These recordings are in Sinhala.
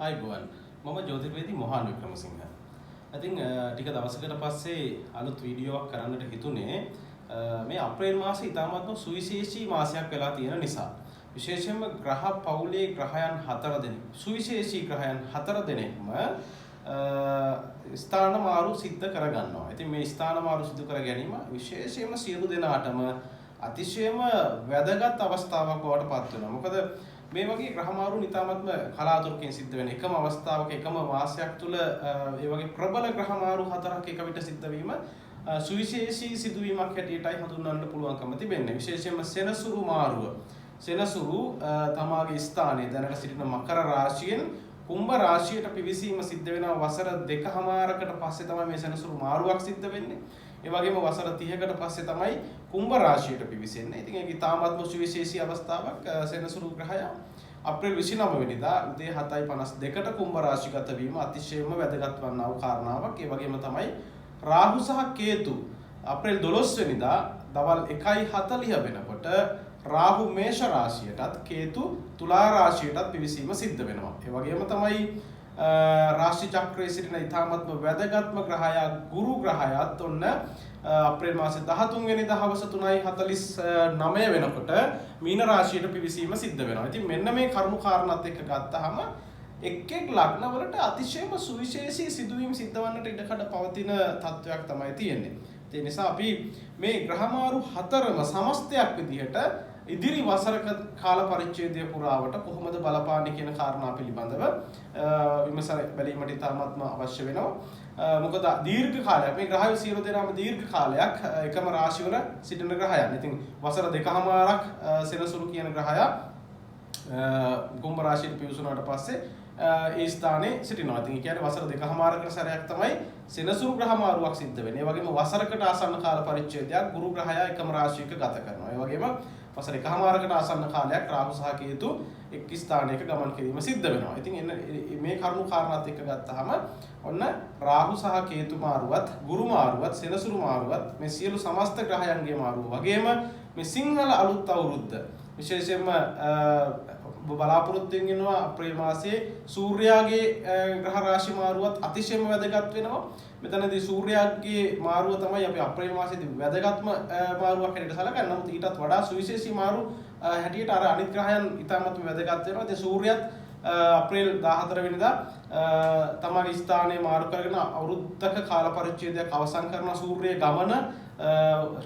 අයිබෝවන් මම ජෝතිර්වේදී මොහාන් වික්‍රමසිංහ. ඉතින් ටික දවසකට පස්සේ අලුත් වීඩියෝවක් කරන්නට හිතුනේ මේ අප්‍රේල් මාසය ඉතාමත්ම සුවිශේෂී මාසයක් වෙලා තියෙන නිසා. විශේෂයෙන්ම ග්‍රහ පවුලේ ග්‍රහයන් 4 දෙනෙක් සුවිශේෂී ග්‍රහයන් 4 දෙනෙක්ම ස්ථාන මාරු සිද්ධ කරගන්නවා. ඉතින් මේ ස්ථාන මාරු සිදු කර ගැනීම විශේෂයෙන්ම සියලු දෙනාටම අතිශයම වැදගත් අවස්ථාවක් බවට පත් වෙනවා. මොකද මේ වගේ ග්‍රහ මාරු නිතාමත්ම කලාතුරකින් සිද්ධ වෙන එකම අවස්ථාවක එකම මාසයක් තුල ඒ වගේ ප්‍රබල ග්‍රහ මාරු 4ක් එක විට සිද්ධ වීම සුවිශේෂී සිදුවීමක් හැටියටයි හඳුන්වන්න පුළුවන්කම තිබෙන්නේ. විශේෂයෙන්ම සෙනසුරු මාරුව. සෙනසුරු තමාගේ ස්ථානයේ දැනට සිටින මකර රාශියෙන් කුම්භ රාශියට පිවිසීම සිද්ධ වෙනවා වසර 2කමාරකට පස්සේ තමයි මේ සෙනසුරු මාරුවක් සිද්ධ වෙන්නේ. ඒ වගේම වසර 30කට පස්සේ තමයි කුම්භ රාශියට පිවිසෙන්නේ. ඉතින් ඒක ඉතාමත්ම සුවිශේෂී අවස්ථාවක්. සෙනසුරු ග්‍රහය අප්‍රේල් 29 වෙනිදා උදේ 7:52ට කුම්භ රාශිගත වීම අතිශයම වැදගත් වන්නා වූ කාරණාවක්. ඒ වගේම තමයි රාහු සහ කේතු අප්‍රේල් 12 වෙනිදා දවල් 1:40 වෙනකොට රාහු මේෂ රාශියටත් කේතු තුලා රාශියටත් පිවිසීම සිද්ධ වෙනවා. ඒ වගේම තමයි රාශි චක්‍රයේ සිටින ඉතාමත්ම වැදගත්ම ග්‍රහයා ගුරු ග්‍රහයාත් ඔන්න අප්‍රේල් මාසේ 13 වෙනිදා හවස 3:49 වෙනකොට මීන රාශියට පිවිසීම සිද්ධ වෙනවා. ඉතින් මෙන්න මේ කරුණු කාරණාත් එක්ක ගත්තාම එක් ලග්නවලට අතිශයම සුවිශේෂී සිදුවීම් සිද්ධ වන්නට ඉඩකඩ පවතින තත්වයක් තමයි තියෙන්නේ. ඒ නිසා අපි මේ ග්‍රහමාරු 4ම සමස්තයක් විදිහට ඉදිරි වසරක කාල පරිච්ඡේදය පුරාවට කොහොමද බලපාන්නේ කියන කාරණා පිළිබඳව විමසන බැලීමට ඉතාමත්ම අවශ්‍ය වෙනවා. මොකද දීර්ඝ කාලයක් මේ ග්‍රහය සියලු දෙනාම දීර්ඝ කාලයක් එකම රාශිවල සිටින ග්‍රහයන්. ඉතින් වසර 2කමාරක් සෙනසුරු කියන ග්‍රහයා කුම්භ රාශියට පිවිසුනාට පස්සේ ඒ ස්ථානයේ සිටිනවා. ඉතින් ඒ කියන්නේ වසර 2කමාරකට සැරයක් තමයි සෙනසුරු ග්‍රහ මාරුවක් සිද්ධ වෙන්නේ. ඒ වගේම වසරකට ආසන්න කාල පරිච්ඡේදයක් ගුරු ග්‍රහයා එකම රාශියක ගත කරනවා. ඒ වගේම වසර 1කමාරකට ආසන්න කාලයක් රාහු සහ කේතු එක් ස්ථානයක ගමන් කිරීම සිද්ධ වෙනවා. ඉතින් මේ කරුණු කාරණාත් එක්ක ගත්තාම ඔන්න රාහු සහ කේතු මාරුවත් ගුරු මාරුවත් සෙනසුරු මාරුවත් මේ සියලු සමස්ත ග්‍රහයන්ගේ මාරුව වගේම මේ සිංහල අලුත් අවුරුද්ද විශේෂයෙන්ම බලාපොරොත්තු වෙනවා අප්‍රේල් මාසයේ සූර්යාගේ ග්‍රහ රාශි මාරුවත් අතිශයම වැදගත් වෙනවා. මෙතනදී සූර්යාගේ මාරුව තමයි අපි අප්‍රේල් මාසයේදී වැදගත්ම මාරුවක් හැටියට සැලකන්නේ. නමුත් ඊටත් වඩා සුවිශේෂී මාරු හැටියට අර අනිත් ග්‍රහයන් ඉතාමත්ම වැදගත් වෙනවා. ඉතින් සූර්යයත් අප්‍රේල් 14 වෙනිදා තමගේ ස්ථානයේ මාරු කරගෙන අවුරුද්දක කාල පරිච්ඡේදයක් අවසන් කරන සූර්යයේ ගමන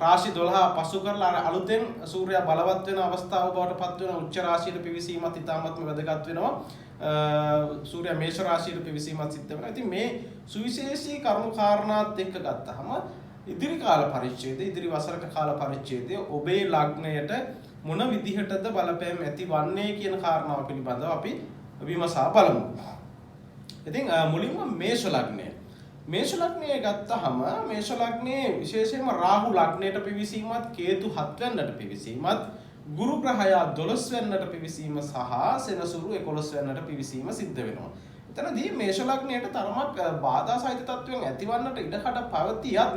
රාශි 12 පසු කරලා අලුතෙන් සූර්යයා බලවත් වෙන අවස්ථාව බවට පත් වෙන උච්ච රාශියට පිවිසීමත් ඉතාමත්ම වැදගත් වෙනවා. සූර්යයා මේෂ රාශියට පිවිසීමත් සිද්ධ වෙනවා. ඉතින් මේ සුවිශේෂී කරුණු කාරණාත් එක්ක ගත්තාම ඉදිරි කාල පරිච්ඡේදය ඉදිරි වසරක කාල පරිච්ඡේදය ඔබේ ලග්නයට මොන විදිහටද බලපෑම් ඇති වන්නේ කියන කාරණාව පිළිබඳව අපි විමසා බලමු. ඉතින් මුලින්ම මේෂ ලග්නය. මේෂ ලග්නය ගත්තාම මේෂ ලග්නයේ විශේෂයෙන්ම රාහු ලග්නයට පිවිසීමත් කේතු 7 වෙනිදාට පිවිසීමත් ගුරු ග්‍රහයා 12 වෙනිදාට පිවිසීම සහ සෙනසුරු 11 වෙනිදාට පිවිසීම සිද්ධ වෙනවා. එතනදී මේෂ ලග්නයට තරමක් බාධා සහිත තත්වයන් ඇතිවන්නට ඉඩකඩ පවතියත්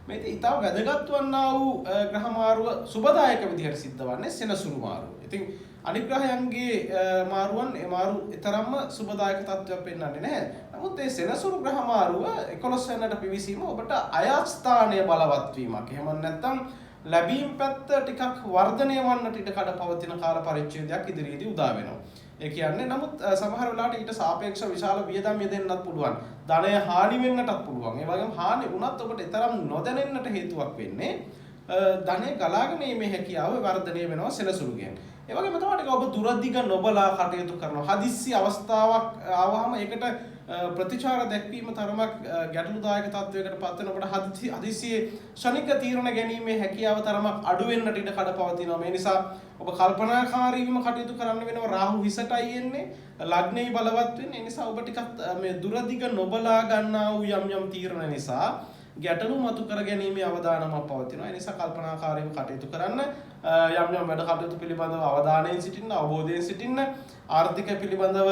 මේ ඉතා වැදගත් වන්නා වූ ග්‍රහ මාරුව සුබදායක විදිහට සිද්ධ වන්නේ සෙනසුරු මාරුව. ඉතින් අනිත් ග්‍රහයන්ගේ මාරුවන් ඒ මාරු තරම්ම සුබදායක තත්වයක් පෙන්වන්නේ නැහැ. නමුත් මේ සෙනසුරු ග්‍රහ මාරුව 11 වෙනිදාට පිවිසීම ඔබට අයත් ස්ථානීය බලවත් වීමක්. එහෙම නැත්නම් ලැබීම් පැත්ත ටිකක් වර්ධනය වන්නට ඉඩකඩ පවතින කාල පරිච්ඡේදයක් ඉදිරියේදී උදා වෙනවා. ඒ කියන්නේ නමුත් සමහර වෙලාවට ඊට සාපේක්ෂව විශාල වියදම් යෙදෙන්නත් පුළුවන්. ධනය හානි වෙන්නටත් පුළුවන්. ඒ වගේම හානි වුණත් ඔබට තරම් නොදැනෙන්නට හේතුවක් වෙන්නේ ධනය ගලාගෙන යීමේ හැකියාව වර්ධනය වෙනවා සෙනසුරුගෙන්. ඒ වගේම තමයි ඔබ දුරදිග නොබලා කටයුතු කරනවා. හදිස්සි අවස්ථාවක් ආවහම ඒකට ප්‍රතිචාර දැක්වීම තරමක් ගැටලුදායක තත්වයකට පත් වෙන ඔබට හදිස්සියේ ශනික තීරණ ගැනීමේ හැකියාව තරමක් අඩු වෙන්නට ඉඩ කඩ පවතිනවා. මේ නිසා ඔබ කල්පනාකාරීවම කටයුතු කරන්න වෙනවා. රාහු හිසටයි එන්නේ ලග්නේ බලවත් වෙන්නේ. ඒ නිසා ඔබ ටිකක් මේ දුරදිග නොබලා ගන්නා වූ යම් තීරණ නිසා ගැටලු මතු කර ගැනීමේ අවදානමක් පවතිනවා. ඒ නිසා කල්පනාකාරීව කටයුතු කරන්න යම් වැඩ කටයුතු පිළිබඳව අවධානයෙන් සිටින්න, අවබෝධයෙන් සිටින්න, ආර්ථික පිළිබඳව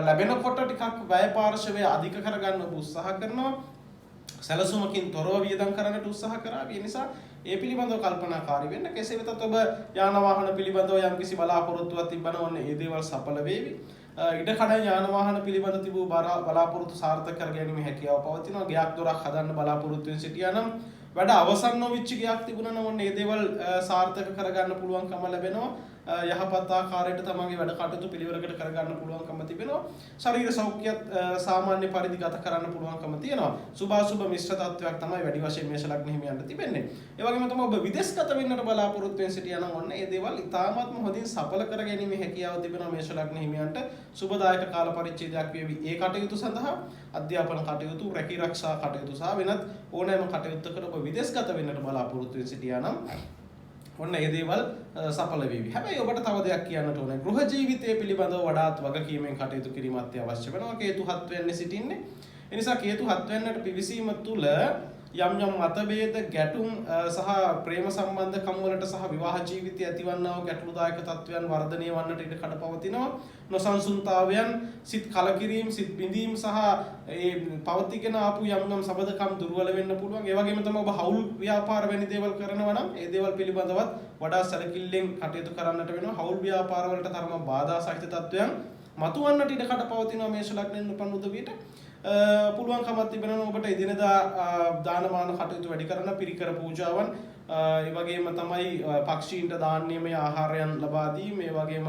ලැබෙනකොට ටිකක් වැය පාර්ශවය අධික කරගන්න උත්සාහ කරනවා. සැලසුමකින් තොරව වියදම් කරන්නට උත්සාහ කරා. ඒ නිසා ඒ පිළිබඳව කල්පනාකාරී වෙන්න. කෙසේ වෙතත් ඔබ යාන වාහන පිළිබඳව යම්කිසි බලාපොරොත්තුවක් තිබ්බනම් ඔන්න ඒ දේවල් සඵල වේවි. ඉඩකඩ යාන වාහන පිළිබඳ තිබූ බලාපොරොත්තු සාර්ථක කර ගැනීමේ හැකියාව පවතිනවා. ගෙයක් දොරක් හදන්න බලාපොරොත්තු වෙන සිටියා නම් වැඩ අවසන් නොවිච්ච ගෙයක් තිබුණා නම් ඔන්න මේ දේවල් සාර්ථක කරගන්න පුළුවන්කම ලැබෙනවා. යහපත් ආකාරයට තමන්ගේ වැඩ කටයුතු පිළිවෙලකට කරගන්න පුළුවන්කම තිබෙනවා. ශරීර සෞඛ්‍යයත් සාමාන්‍ය පරිදි ගත කරන්න පුළුවන්කම තියෙනවා. සුභාසුභ මිශ්‍ර තත්වයක් තමයි වැඩි වශයෙන් මේෂ ලග්න හිමියන්ට තිබෙන්නේ. ඒ වගේම තමයි ඔබ විදේශගත වෙන්නට බලාපොරොත්තු වෙන සිටියා නම් ඔන්න මේ දේවල් ඉතාමත්ම හොඳින් සඵල කර ගැනීමේ හැකියාව තිබෙනවා මේෂ ලග්න හිමියන්ට. සුබදායක කාල පරිච්ඡේදයක් වේවි. ඒ කටයුතු සඳහා අධ්‍යාපන කටයුතු, රැකී ආරක්ෂා කටයුතු සහ වෙනත් ඕනෑම කටයුත්තකට ඔබ විදේශගත වෙන්නට බලාපොරොත්තු වෙන සිටියා නම් ඔන්න මේ දේවල් සඵල වේවි. හැබැයි ඔබට තව දෙයක් කියන්නට ඕනේ. ගෘහ ජීවිතය පිළිබඳව වඩාත් වගකීමෙන් කටයුතු කිරීම අත්‍යවශ්‍ය වෙනවා. කේතු 7 වෙන්නේ සිටින්නේ. ඒ නිසා කේතු 7 වෙන්නට පිවිසීම තුළ යම් යම් මතභේද, ගැටුම් සහ ප්‍රේම සම්බන්ධකම් වලට සහ විවාහ ජීවිතය ඇතිවන්නා වූ ගැටලුදායක තත්වයන් වර්ධනය වන්නට ඉඩ කඩ පවතිනවා. නොසන්සුන්තාවයන්, සිත් කලකිරීම, සිත් බිඳීම් සහ ඒ පවතිගෙන ආපු යම් යම් සබඳකම් දුර්වල වෙන්න පුළුවන්. ඒ වගේම තමයි ඔබ හවුල් ව්‍යාපාර වැනි දේවල් කරනවා නම් ඒ දේවල් පිළිබඳවත් වඩා සැලකිල්ලෙන් කටයුතු කරන්නට වෙනවා. හවුල් ව්‍යාපාර වලට තරම බාධා සහිත තත්වයන් මතුවන්නට ඉඩ කඩ පවතිනවා මේෂ ලග්නෙන් උපන් උදවියට. පුළුවන්කමක් තිබෙනවා ඔබට එදිනෙදා දානමාන කටයුතු වැඩි කරන පිරිකර පූජාවන්, ඒ වගේම තමයි පක්ෂීන්ට දාන්නීමේ ආහාරයන් ලබා දීම, ඒ වගේම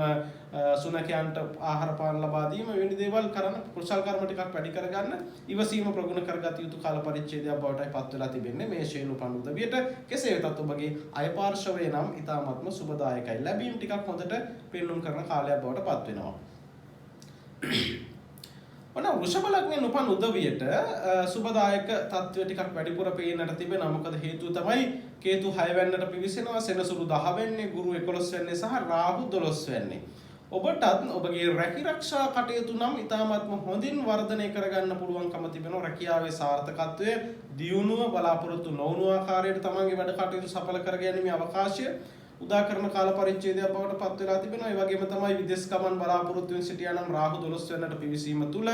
සුනඛයන්ට ආහාර පාන ලබා දීම වෙනි දේවල් කරන කුසල් කර්ම ටිකක් වැඩි කරගන්න ඉවසීම ප්‍රගුණ කරගත යුතු කාල පරිච්ඡේදයක් බවටයි පත් වෙලා තිබෙන්නේ මේ ශේන උපන් උදවියට. කෙසේ වෙතත් ඔබගේ අය පාර්ශවය නම් ඉතාමත්ම සුබදායකයි. ලැබීම් ටිකක් හොඳට පෙන්눔 කරන කාලයක් බවට පත් වෙනවා. ඔන්න වෘෂභ ලග්නයෙන් උපන් උදවියට සුබදායක තත්ත්වය ටිකක් වැඩිපුර පේන්නට තිබෙනවා. මොකද හේතුව තමයි කේතු 6 වෙනිදාට පිවිසෙනවා, සෙනසුරු 10 වෙන්නේ, ගුරු 11 වෙන්නේ සහ රාහු 12 වෙන්නේ. ඔබටත් ඔබගේ රැකී ආරක්ෂා කටයුතු නම් ඉතාමත්ම හොඳින් වර්ධනය කරගන්න පුළුවන්කම තිබෙනවා. රැකියාවේ සාර්ථකත්වය, දියුණුව, බලාපොරොත්තු නොවුණු ආකාරයට තමන්ගේ වැඩ කටයුතු සඵල කර ගැනීමේ අවකාශය උදා කරන කාල පරිච්ඡේදයක් බවට පත් වෙලා තිබෙනවා. ඒ වගේම තමයි විදේශ ගමන් බලාපොරොත්තු වෙන සිටියා නම් රාහු 12 වෙනිදාට පිවිසීම තුළ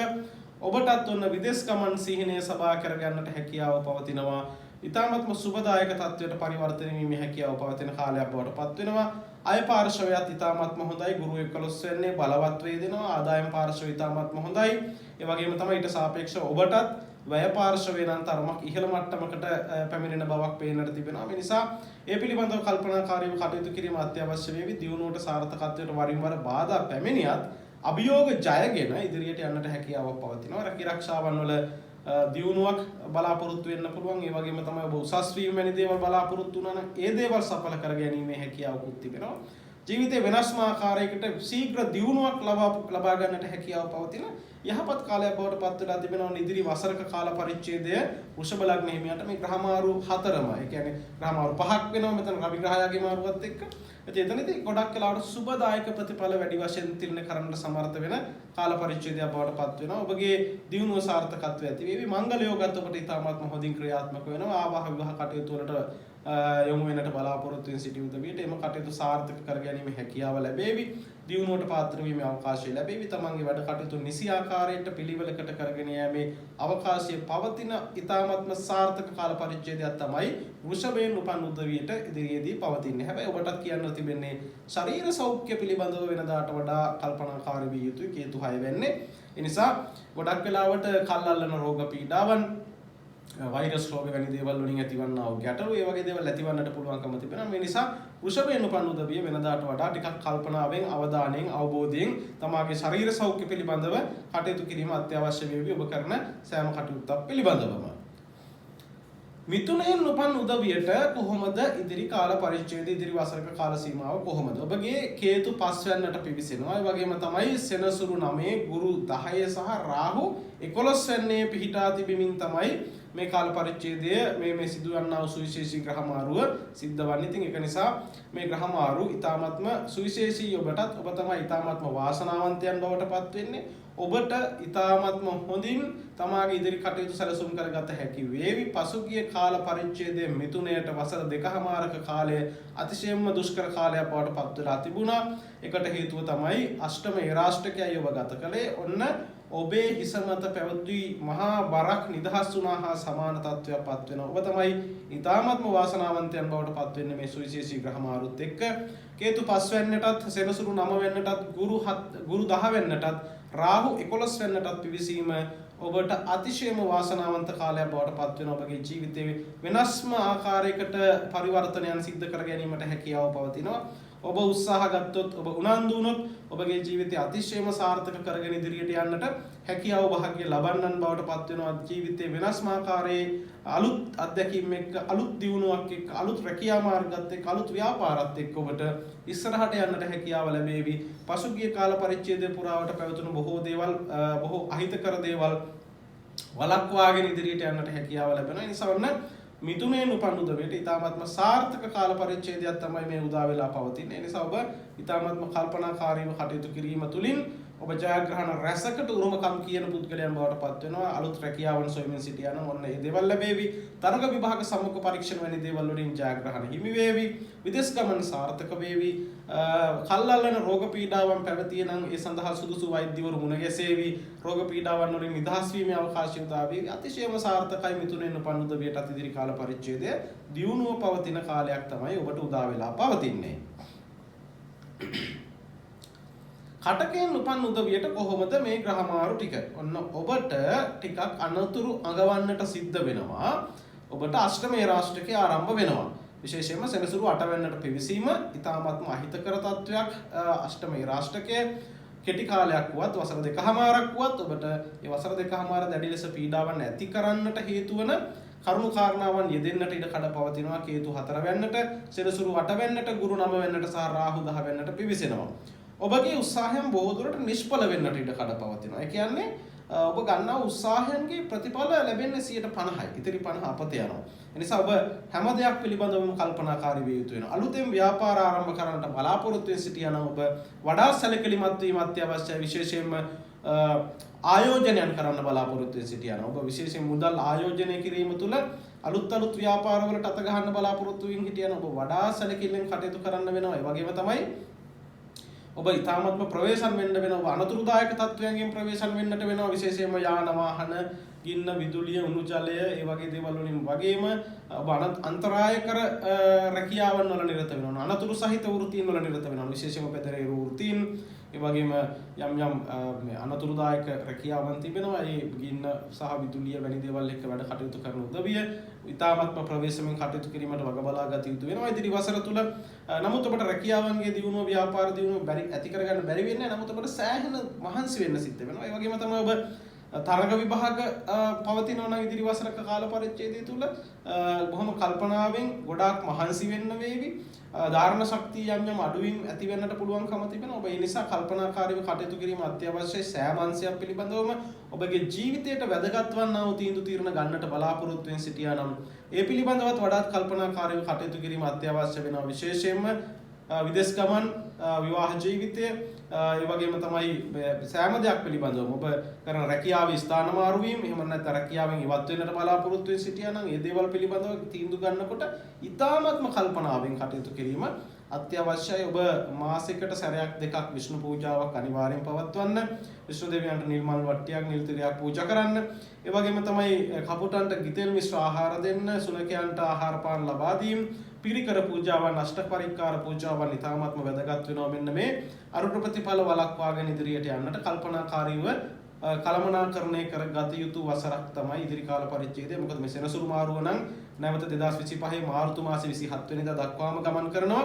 ඔබටත් ඔන්න විදේශ ගමන් සිහිනය සබා කරගන්නට හැකියාව පවතිනවා. ඉතාමත්ම සුබදායක තත්වයට පරිවර්තනය වීමේ හැකියාව පවතින කාලයක් බවට පත් වෙනවා. අය පාර්ශවයත් ඉතාමත්ම හොඳයි. ගුරු 11 වෙන්නේ බලවත් වේදෙනවා. ආදායම් පාර්ශවය ඉතාමත්ම හොඳයි. ඒ වගේම තමයි ඊට සාපේක්ෂව ඔබටත් වැය පාර්ශවය නම් තරමක් ඉහළ මට්ටමකට පැමිණෙන බවක් පේන්නට තිබෙනවා. මේ නිසා ඒ පිළිබඳව කල්පනාකාරීව කටයුතු කිරීම අත්‍යවශ්‍ය වේවි. දියුණුවට සාර්ථකත්වයට වරින් වර බාධා පැමිණියත් අභියෝග ජයගෙන ඉදිරියට යන්නට හැකියාවක් පවතිනවා. රැකී ආරක්ෂාවන් වල දියුණුවක් බලාපොරොත්තු වෙන්න පුළුවන්. ඒ වගේම තමයි ඔබ උසස් වීම වැනි දේවල් බලාපොරොත්තු වුණා නම් ඒ දේවල් සඵල කර ගැනීමේ හැකියාවකුත් තිබෙනවා. ජීවිතේ වෙනස්ම ආකාරයකට ශීඝ්‍ර දියුණුවක් ලබා ගන්නට හැකියාව පවතින යහපත් කාලයක් බවට පත් වෙලා තිබෙනවා. ඉදිරි වසරක කාල පරිච්ඡේදය වෘෂභ ලග්න හිමියන්ට මේ ග්‍රහමාරු 4ම, ඒ කියන්නේ ග්‍රහමාරු 5ක් වෙනවා මෙතන රවි ග්‍රහයාගේ මාරුවත් එක්ක. එතනදී ගොඩක් වෙලාවට සුබදායක ප්‍රතිඵල වැඩි වශයෙන් තිරණ කරන්න සමර්ථ වෙන කාල පරිච්ඡේදයක් බවට පත් වෙනවා. ඔබගේ දියුණුව සාර්ථකත්වය ඇති වේවි. මංගල යෝගත් ඔබට ඉතාමත්ම හොඳින් ක්‍රියාත්මක වෙනවා. ආවාහ විවාහ කටයුතු වලට යොමු වෙනට බලාපොරොත්තු වෙන සිටි උදවියට එම කටයුතු සාර්ථක කර ගැනීමේ හැකියාව ලැබේවි. දියුණුවට පාත්‍ර වීමේ අවකාශය ලැබේවි. තමන්ගේ වැඩ කටයුතු නිසි ආකාරයට පිළිවෙලකට කරගෙන යාමේ අවකාශය පවතින ඉතාමත්ම සාර්ථක කාල පරිච්ඡේදයක් තමයි වෘෂභයෙන් උපන් උදවියට ඉදිරියේදී පවතින්නේ. හැබැයි ඔබටත් කියන්න තිබෙන්නේ ශරීර සෞඛ්‍ය පිළිබඳව වෙනදාට වඩා කල්පනාකාරී විය යුතුයි. කේතු 6 වෙන්නේ. ඒ නිසා ගොඩක් වෙලාවට කල්ල්ලන රෝග පීඩාවන්, වෛරස් රෝග වැනි දේවල් වලින් ඇතිවන්නා වූ ගැටලු, ඒ වගේ දේවල් ඇතිවන්නට පුළුවන්කම තිබෙනවා. මේ නිසා වෘෂභයෙන් උපන් උදවිය වෙනදාට වඩා ටිකක් කල්පනාවෙන්, අවධානයෙන්, අවබෝධයෙන් තමාගේ ශරීර සෞඛ්‍ය පිළිබඳව කටයුතු කිරීම අත්‍යවශ්‍ය වේවි ඔබ කරන සෑම කටයුත්තක් පිළිබඳවම. මිථුනයෙන් උපන් උදවියට කොහොමද ඉදිරි කාල පරිච්ඡේදය, ඉදිරි වසරක කාල සීමාව කොහොමද? ඔබගේ කේතු 5 වෙනිදාට පිවිසෙනවා. ඒ වගේම තමයි සෙනසුරු 9, ගුරු 10 සහ රාහු 11 වෙනිදා පිහිටා තිබෙමින් තමයි මේ කාල පරිච්ඡේදය මේ සිදුවන්නා වූ සුවිශේෂී ග්‍රහමාරුව සිද්ධ වන්නේ. ඉතින් ඒක නිසා මේ ග්‍රහමාරු ඊ타ත්ම සුවිශේෂී ඔබටත් ඔබ තමයි ඊ타ත්ම වාසනාවන්තයන් බවට පත් වෙන්නේ. ඔබට ඊ타ත්ම හොඳින් තමාගේ ඉදිරි කටයුතු සැලසුම් කරගත හැකි වේවි. පසුගිය කාල පරිච්ඡේදයේ මිථුනයට වසර 2කමාරක කාලය අතිශයින්ම දුෂ්කර කාලයක් බවට පත් වෙලා තිබුණා. ඒකට හේතුව තමයි අෂ්ටම ඒරාෂ්ටකයයි ඔබ ගත කළේ. ඔන්න ඔබේ හිස මත පැවති මහා බරක් නිදහස් වුණා හා සමාන තත්වයක් පත් වෙනවා. ඔබ තමයි ඊ타ත්ම වාසනාවන්තයන් බවට පත් වෙන්නේ මේ සුවිශේෂී ග්‍රහමාරුත් එක්ක. කේතු 5 වෙනිදාටත්, සෙනසුරු 9 වෙනිදාටත්, ගුරු 10 වෙනිදාටත්, රාහු 11 වෙනිටත් පිවිසීම ඔබට අතිශයම වාසනාවන්ත කාලයක් බවට පත් වෙනවා. ඔබගේ ජීවිතයේ වෙනස්ම ආකාරයකට පරිවර්තනයන් සිද්ධ කර ගැනීමට හැකියාව පවතිනවා. ඔබ උත්සාහ ගත්තොත්, ඔබ උනන්දු වුණොත් ඔබගේ ජීවිතය අතිශයම සාර්ථක කරගෙන ඉදිරියට යන්නට හැකියාව භාග්‍ය ලබන්නන් බවට පත් වෙනවා. ජීවිතයේ වෙනස්ම ආකාරයේ අලුත් අත්දැකීම් එක්ක, අලුත් දියුණුවක් එක්ක, අලුත් රැකියා මාර්ගات එක්ක, අලුත් ව්‍යාපාරات එක්ක ඔබට ඉස්සරහට යන්නට හැකියාව ලැබේවි. පසුගිය කාල පරිච්ඡේදය පුරාවට පැවතුණු බොහෝ දේවල්, බොහෝ අහිතකර දේවල් වළක්වාගෙන ඉදිරියට යන්නට හැකියාව ලැබෙනවා. ඒ නිසා ඔන්න මිතුනේ උපන් උදවියට ඉතාමත්ම සාර්ථක කාල පරිච්ඡේදයක් තමයි මේ උදා වෙලා පවතින්නේ. ඒ නිසා ඔබ ඉතාමත්ම කල්පනාකාරීව කටයුතු කිරීම තුළින් ඔබ ජයග්‍රහණ රැසකට උරුමකම් කියන පුද්ගලයන් බවට පත් වෙනවා. අලුත් රැකියාවන් සොයමින් සිටියා නම් ඔන්න ඒ දේවල් ලැබේවි. තරග විභාග සම්මුඛ පරීක්ෂණ වැනි දේවල් වලින් ජයග්‍රහණ හිමි වේවි. විදේශ ගමන සාර්ථක වේවි. කල්ලල්ලන රෝග පීඩාවන් පැවතිය නම් ඒ සඳහා සුදුසු වෛද්‍යවරු මුණ ගැසේවි. රෝග පීඩාවන් වලින් නිදහස් වීමේ අවකාශය උදා වේවි. අතිශයම සාර්ථකයි මිතුනෙන් උපන් උදවියට ඉදිරි කාල පරිච්ඡේදය දියුණුව පවතින කාලයක් තමයි ඔබට උදා වෙලා පවතින්නේ. කටකයෙන් උපන් උදවියට කොහොමද මේ ග්‍රහමාරු ටික? ඔන්න ඔබට ටිකක් අනතුරු අඟවන්නට සිද්ධ වෙනවා. ඔබට අෂ්ටමේ රාශිකේ ආරම්භ වෙනවා. විශේෂයෙන්ම සෙනසුරු 8 වෙනිදාට පිවිසීම ඉතාමත්ම අහිතකර තත්වයක්. අෂ්ටමේ රාශිකයේ කෙටි කාලයක් වුවත් වසර දෙකමාරක් වුවත් ඔබට මේ වසර දෙකමාර දැඩි ලෙස පීඩාවන් ඇති කරන්නට හේතු වන කරුණු කාරණාවන් යෙදෙන්නට ඉඩ කඩ පවතිනවා. කේතු 4 වෙනිදාට, සෙනසුරු 8 වෙනිදාට, ගුරු 9 වෙනිදාට සහ රාහු 10 වෙනිදාට පිවිසෙනවා. ඔබගේ උත්සාහයන් බොහෝ දුරට නිෂ්ඵල වෙන්නට ඉඩ කඩ පවතිනවා. ඒ කියන්නේ ඔබ ගන්නා උත්සාහයන්ගේ ප්‍රතිඵල ලැබෙන්නේ 50%යි. ඉතිරි 50 අපත යනවා. ඒ නිසා ඔබ හැම දෙයක් පිළිබඳවම කල්පනාකාරී විය යුතු වෙනවා. අලුතෙන් ව්‍යාපාර ආරම්භ කරන්නට බලාපොරොත්තු වෙ සිටියා නම් ඔබ වඩා සැලකිලිමත් වීම අත්‍යවශ්‍යයි. විශේෂයෙන්ම ආයෝජනයන් කරන්න බලාපොරොත්තු වෙ සිටියා නම් ඔබ විශේෂයෙන් මුදල් ආයෝජනය කිරීම තුළ අලුත් ව්‍යාපාරවලට අත ගහන්න බලාපොරොත්තු වෙමින් හිටියා නම් ඔබ වඩා සැලකිල්ලෙන් කටයුතු කරන්න වෙනවා. ඒ වගේම තමයි ඔබ ඉතාමත්ම ප්‍රවේශම් වෙන්න වෙනවා. අනතුරුදායක තත්ත්වයන්ගෙන් ප්‍රවේශම් වෙන්නට වෙනවා. විශේෂයෙන්ම යාන වාහන, ගින්න, විදුලිය, උණු ජලය, ඒ වගේ දේවල් වලින් වගේම ඔබ අන්තරායකර රැකියාවන් වල නිරත වෙනවා. අනතුරු සහිත වෘත්තීන් වල නිරත වෙනවා. විශේෂයෙන්ම පෙදරේරු වෘත්තීන්, ඒ වගේම යම් අනතුරුදායක රැකියාවන් තිබෙනවා. ඒ ගින්න සහ විදුලිය වැනි දේවල් එක්ක වැඩ කටයුතු කරන උදවිය ඉතාමත්ම ප්‍රවේශමෙන් කටයුතු කිරීමට වග බලා ගත යුතු වෙනවා ඉදිරි වසර තුල. නමුත් ඔබට රැකියාවන්ගේ දියුණුව, ව්‍යාපාර දියුණුව ඇති කරගන්න බැරි වෙන්නේ නැහැ. නමුත් ඔබට සෑහෙන මහන්සි වෙන්න සිද්ධ වෙනවා. ඒ වගේම තමයි ඔබ තරග විභාග පවතිනවා නම් ඉදිරි වසරක කාල පරිච්ඡේදය තුල බොහොම කල්පනාවෙන් ගොඩාක් මහන්සි වෙන්න වේවි. ධාරණ ශක්තිය යම් අඩුවීම් ඇති වෙන්නට පුළුවන්කම තිබෙනවා. ඔබ ඒ නිසා කල්පනාකාරීව කටයුතු කිරීම අත්‍යවශ්‍යයි. සෑම අංශයක් පිළිබඳවම ඔබගේ ජීවිතයට වැදගත් වන්නා වූ තීන්දුව తీරන ගන්නට බලාපොරොත්තු වෙන සිටියා නම් ඒ පිළිබඳවත් වඩාත් කල්පනාකාරීව කටයුතු කිරීම අත්‍යවශ්‍ය වෙනවා. විශේෂයෙන්ම විදේශ ගමන්, විවාහ ජීවිතය, ඒ වගේම තමයි සෑම දෙයක් පිළිබඳව ඔබ කරන රැකියාවේ ස්ථාන මාරු වීම, එහෙම නැත්නම් රැකියාවෙන් ඉවත් වෙන්නට බලාපොරොත්තු වෙ සිටියා නම් ඒ දේවල් පිළිබඳව තීන්දුව ගන්නකොට ඉතාමත්ම කල්පනාවෙන් කටයුතු කිරීම අත්‍යවශ්‍යයි. ඔබ මාසයකට සැරයක් දෙකක් විෂ්ණු පූජාවක් අනිවාර්යෙන් පවත්වන්න. විෂ්ණු දෙවියන්ට නිල් මල් වට්ටියක්, නිල් තිරයක් පූජා කරන්න. ඒ වගේම තමයි කපුටන්ට ගිතෙල් මිශ්‍ර ආහාර දෙන්න, සුනකයන්ට ආහාර පාන ලබා දීම, පිරිකර පූජාවන්, අෂ්ට පරික්කාර පූජාවන් ඉතාමත්ම වැදගත් වෙනවා. මෙන්න මේ අරුණ ප්‍රතිඵල වළක්වාගෙන ඉදිරියට යන්නට කල්පනාකාරීව කළමනාකරණය කරගත යුතු වසරක් තමයි ඉදිරි කාල පරිච්ඡේදය. මොකද මේ සෙනසුරු මාරුව නම් නැවත 2025 මාර්තු මාසේ 27 වෙනිදා දක්වාම ගමන් කරනවා.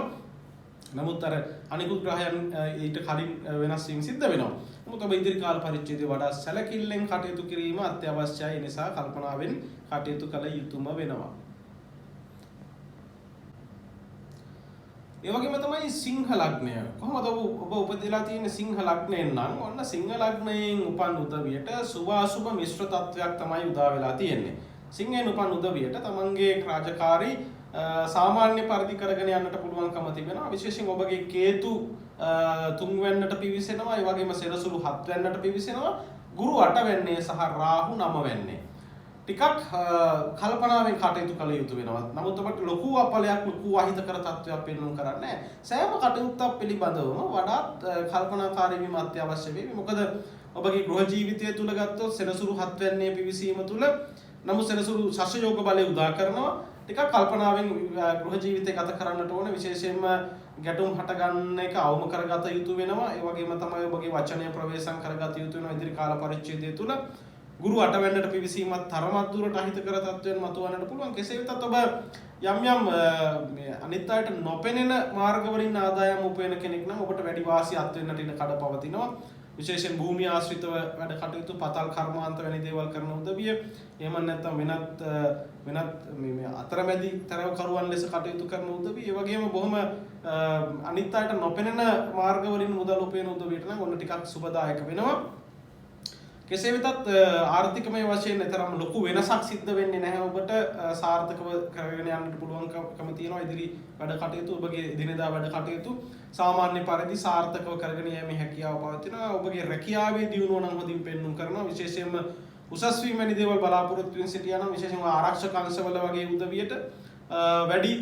නමුත් අර අනිකුත් ග්‍රහයන් ඊට කලින් වෙනස් වීම සිද්ධ වෙනවා. නමුත් ඔබ ඉදිරි කාල පරිච්ඡේදය වඩා සැලකිල්ලෙන් කටයුතු කිරීම අත්‍යවශ්‍යයි. ඒ නිසා කල්පනාවෙන් කටයුතු කළ යුතුම වෙනවා. ඒ වගේම තමයි සිංහ ලග්නය. කොහොමද ඔබ උපදලා තියෙන සිංහ ලග්නයෙන් නම් ඔන්න සිංහ ලග්නයෙන් උපන් උදවියට සුභ අසුභ මිශ්‍ර තත්වයක් තමයි උදා වෙලා තියෙන්නේ. සිංහයෙන් උපන් උදවියට තමන්ගේ රාජකාරී සාමාන්‍ය පරිදි කරගෙන යන්නට පුළුවන්කම තිබෙනවා. විශේෂයෙන් ඔබගේ කේතු 3 වෙනිදාට පිවිසෙනවා. ඒ වගේම සෙනසුරු 7 වෙනිදාට පිවිසෙනවා. ගුරු 8 වෙනිදා සහ රාහු 9 වෙනිදා. ටිකක් කල්පනාවෙන් කටයුතු කළ යුතු වෙනවා. නමුත් ඔබට ලොකු අපලයක්, ලොකු අහිතකර තත්ත්වයක් පෙන්වන්න කරන්නේ නැහැ. සෑම කටයුත්තක් පිළිබඳවම වඩාත් කල්පනාකාරී වීම අත්‍යවශ්‍ය වෙයි. මොකද ඔබගේ ගෘහ ජීවිතය තුල ගත්තොත් සෙනසුරු 7 වෙනිදා පිවිසීම තුල නමුත් සෙනසුරු ශස්ත්‍ර යෝග බලය උදා කරනවා. ටිකක් කල්පනාවෙන් ගෘහ ජීවිතය ගත කරන්නට ඕනේ. විශේෂයෙන්ම ගැටුම් හටගන්න එක අවම කරගත යුතු වෙනවා. ඒ වගේම තමයි ඔබගේ වචනය ප්‍රවේශම් කරගත යුතු වෙනවා ඉදිරි කාල පරිච්ඡේදය තුල. ගුරු අටවැන්නට පිවිසීමත් තරමක් දුරට අහිතකර තත්ත්වයන් මතුවන්නට පුළුවන්. කෙසේ වෙතත් ඔබ යම් අනිත් අයට නොපෙනෙන මාර්ගවලින් ආදායම් උපයන කෙනෙක් නම් ඔබට වැඩි වාසියක් වෙන්නට ඉඩ කඩ පවතිනවා. විශේෂයෙන් භූමිය ආශ්‍රිතව වැඩ කටයුතු පතල් කර්මාන්ත වැනි දේවල් කරන උදවිය එහෙම නැත්නම් වෙනත් මේ අතරමැදි තරවකරුවන් ලෙස කටයුතු කරන උදවිය ඒ වගේම බොහොම අනිත් අයට නොපෙනෙන මාර්ගවලින් මුදල් උපයන උදවියට නම් ඔන්න ටිකක් සුබදායක වෙනවා. කෙසේ වෙතත් ආර්ථිකමය වශයෙන් තරම් ලොකු වෙනසක් සිද්ධ වෙන්නේ නැහැ. ඔබට සාර්ථකව කරගෙන යන්නට පුළුවන්කම තියෙනවා ඉදිරි වැඩ කටයුතු. ඔබගේ දිනදා වැඩ කටයුතු සාමාන්‍ය පරිදි සාර්ථකව කරගෙන යෑමේ හැකියාව පවතිනවා. ඔබගේ රැකියාවේ දියුණුව නම් හොඳින් පෙන්눔 කරනවා. විශේෂයෙන්ම උසස් වීම වැනි දේවල් බලාපොරොත්තු වෙන සිටියා නම් විශේෂයෙන්ම ආරක්ෂක අංශවල වගේ උදවියට වැඩි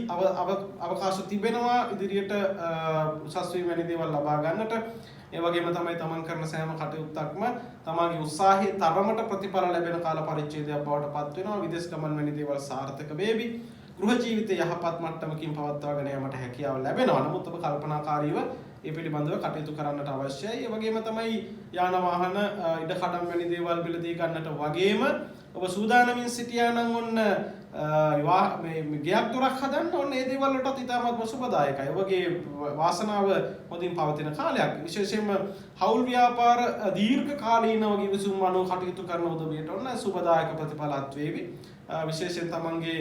අවකාශ තිබෙනවා ඉදිරියට උසස් වීම වැනි දේවල් ලබා ගන්නට. ඒ වගේම තමයි තමන් කරන සෑම කටයුත්තක්ම තමාගේ උත්සාහයේ තරමට ප්‍රතිඵල ලැබෙන කාල පරිච්ඡේදයක් බවට පත් වෙනවා. විදේශ ගමන් වැනි දේවල් සාර්ථක වේවි. ගෘහ ජීවිතය යහපත් මට්ටමකින් පවත්වාගෙන යාමට හැකියාව ලැබෙනවා. නමුත් ඔබ කල්පනාකාරීව ඒ පිළිබඳව කටයුතු කරන්නට අවශ්‍යයි. ඒ වගේම තමයි යාන වාහන ඉඩකඩම් වැනි දේවල් බිලදී ගන්නට වගේම ඔබ සූදානමින් සිටියා නම් ඔන්න මේ ගයක් දොරක් හදන්න ඕන ඒ දේවල් වලටත් ඉතාමත්ම සුබදායකයි. ඔබගේ වාසනාව හොඳින් පවතින කාලයක්. විශේෂයෙන්ම හවුල් ව්‍යාපාර දීර්ඝ කාලීනව කිවිසුම් අනුව කටයුතු කරන උදවියට ඔන්න සුබදායක ප්‍රතිඵලත් වේවි. විශේෂයෙන් තමන්ගේ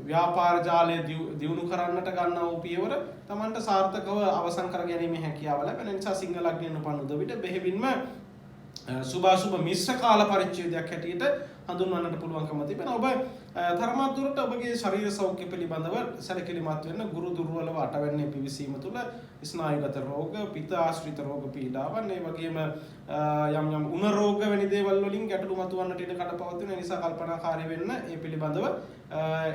ව්‍යාපාර ජාලය දියුණු කරන්නට ගන්නා වූ පියවර තමන්ට සාර්ථකව අවසන් කර ගැනීමේ හැකියාව ලැබෙන නිසා සිංහ ලග්නයෙන් උපන් උදවියට බෙහෙවින්ම සුභාසුභ මිශ්‍ර කාල පරිච්ඡේදයක් හැටියට හඳුන්වන්නට පුළුවන්කම තිබෙනවා. ඔබ තරමක් දුරට ඔබගේ ශරීර සෞඛ්‍ය පිළිබඳව සැලකිලිමත් වෙන්න. ගුරු දුර්වලව අටවැන්නේ පිවිසීම තුළ ස්නායුගත රෝග, පිත ආශ්‍රිත රෝග පීඩාවන්, ඒ වගේම යම් උණ රෝග වැනි දේවල් වලින් ගැටලු මතුවන්නට ඉඩ කඩ පවතින නිසා කල්පනාකාරී වෙන්න. ඒ පිළිබඳව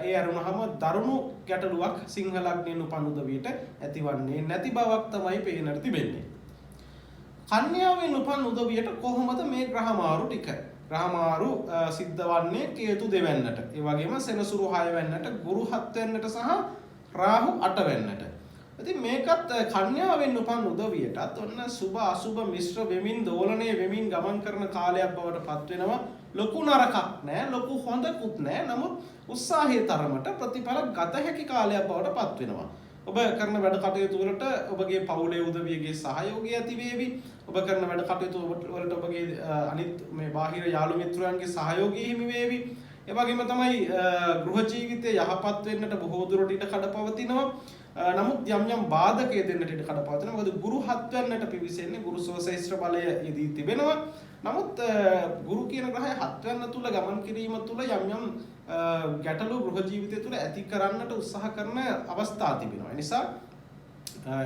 ඒ අරුණහම දරුණු ගැටලුවක් සිංහ ලග්නයෙන් උපන් උදවියට ඇතිවන්නේ නැති බවක් තමයි පේනට තිබෙන්නේ. කන්‍යාවෙන් උපන් උදවියට කොහොමද මේ ග්‍රහමාරු ටික? ග්‍රහමාරු සිද්ධ වන්නේ කේතු දෙවැන්නට. ඒ වගේම සෙනසුරු 6 වෙන්නට, ගුරු 7 වෙන්නට සහ රාහු 8 වෙන්නට. ඉතින් මේකත් කන්‍යාවෙන් උපන් උදවියටත් ඔන්න සුභ අසුභ මිශ්‍ර වෙමින් දෝලණය වෙමින් ගමන් කරන කාලයක් බවට පත් වෙනවා. ලොකු නරකක් නෑ, ලොකු හොඳකුත් නෑ. නමුත් උත්සාහයේ තරමට ප්‍රතිඵල ගත හැකි කාලයක් බවට පත් වෙනවා. ඔබ කරන වැඩ කටයුතු වලට ඔබගේ පවුලේ උදවියගේ සහයෝගය ඇති වේවි. ඔබ කරන වැඩ කටයුතු වලට ඔබගේ අනිත් මේ බාහිර යාළු මිත්‍රයන්ගේ සහයෝගය හිමි වේවි. ඒ වගේම තමයි ගෘහ ජීවිතය යහපත් වෙන්නට බොහෝ දුරට ඉඩ කඩ පවතිනවා. නමුත් යම් බාධකයේ දෙන්නට ඉඩ කඩ පවතිනවා. මොකද ගුරු 7 වෙන්නට පිවිසෙන්නේ ගුරු සෝසේස්ත්‍ර බලය යෙදී තිබෙනවා. නමුත් ගුරු කියන ග්‍රහය 7 වෙන්න තුල ගමන් කිරීම තුල යම් ගැටලු ගෘහ ජීවිතය තුළ ඇති කරන්නට උත්සාහ කරන අවස්ථා තිබෙනවා. ඒ නිසා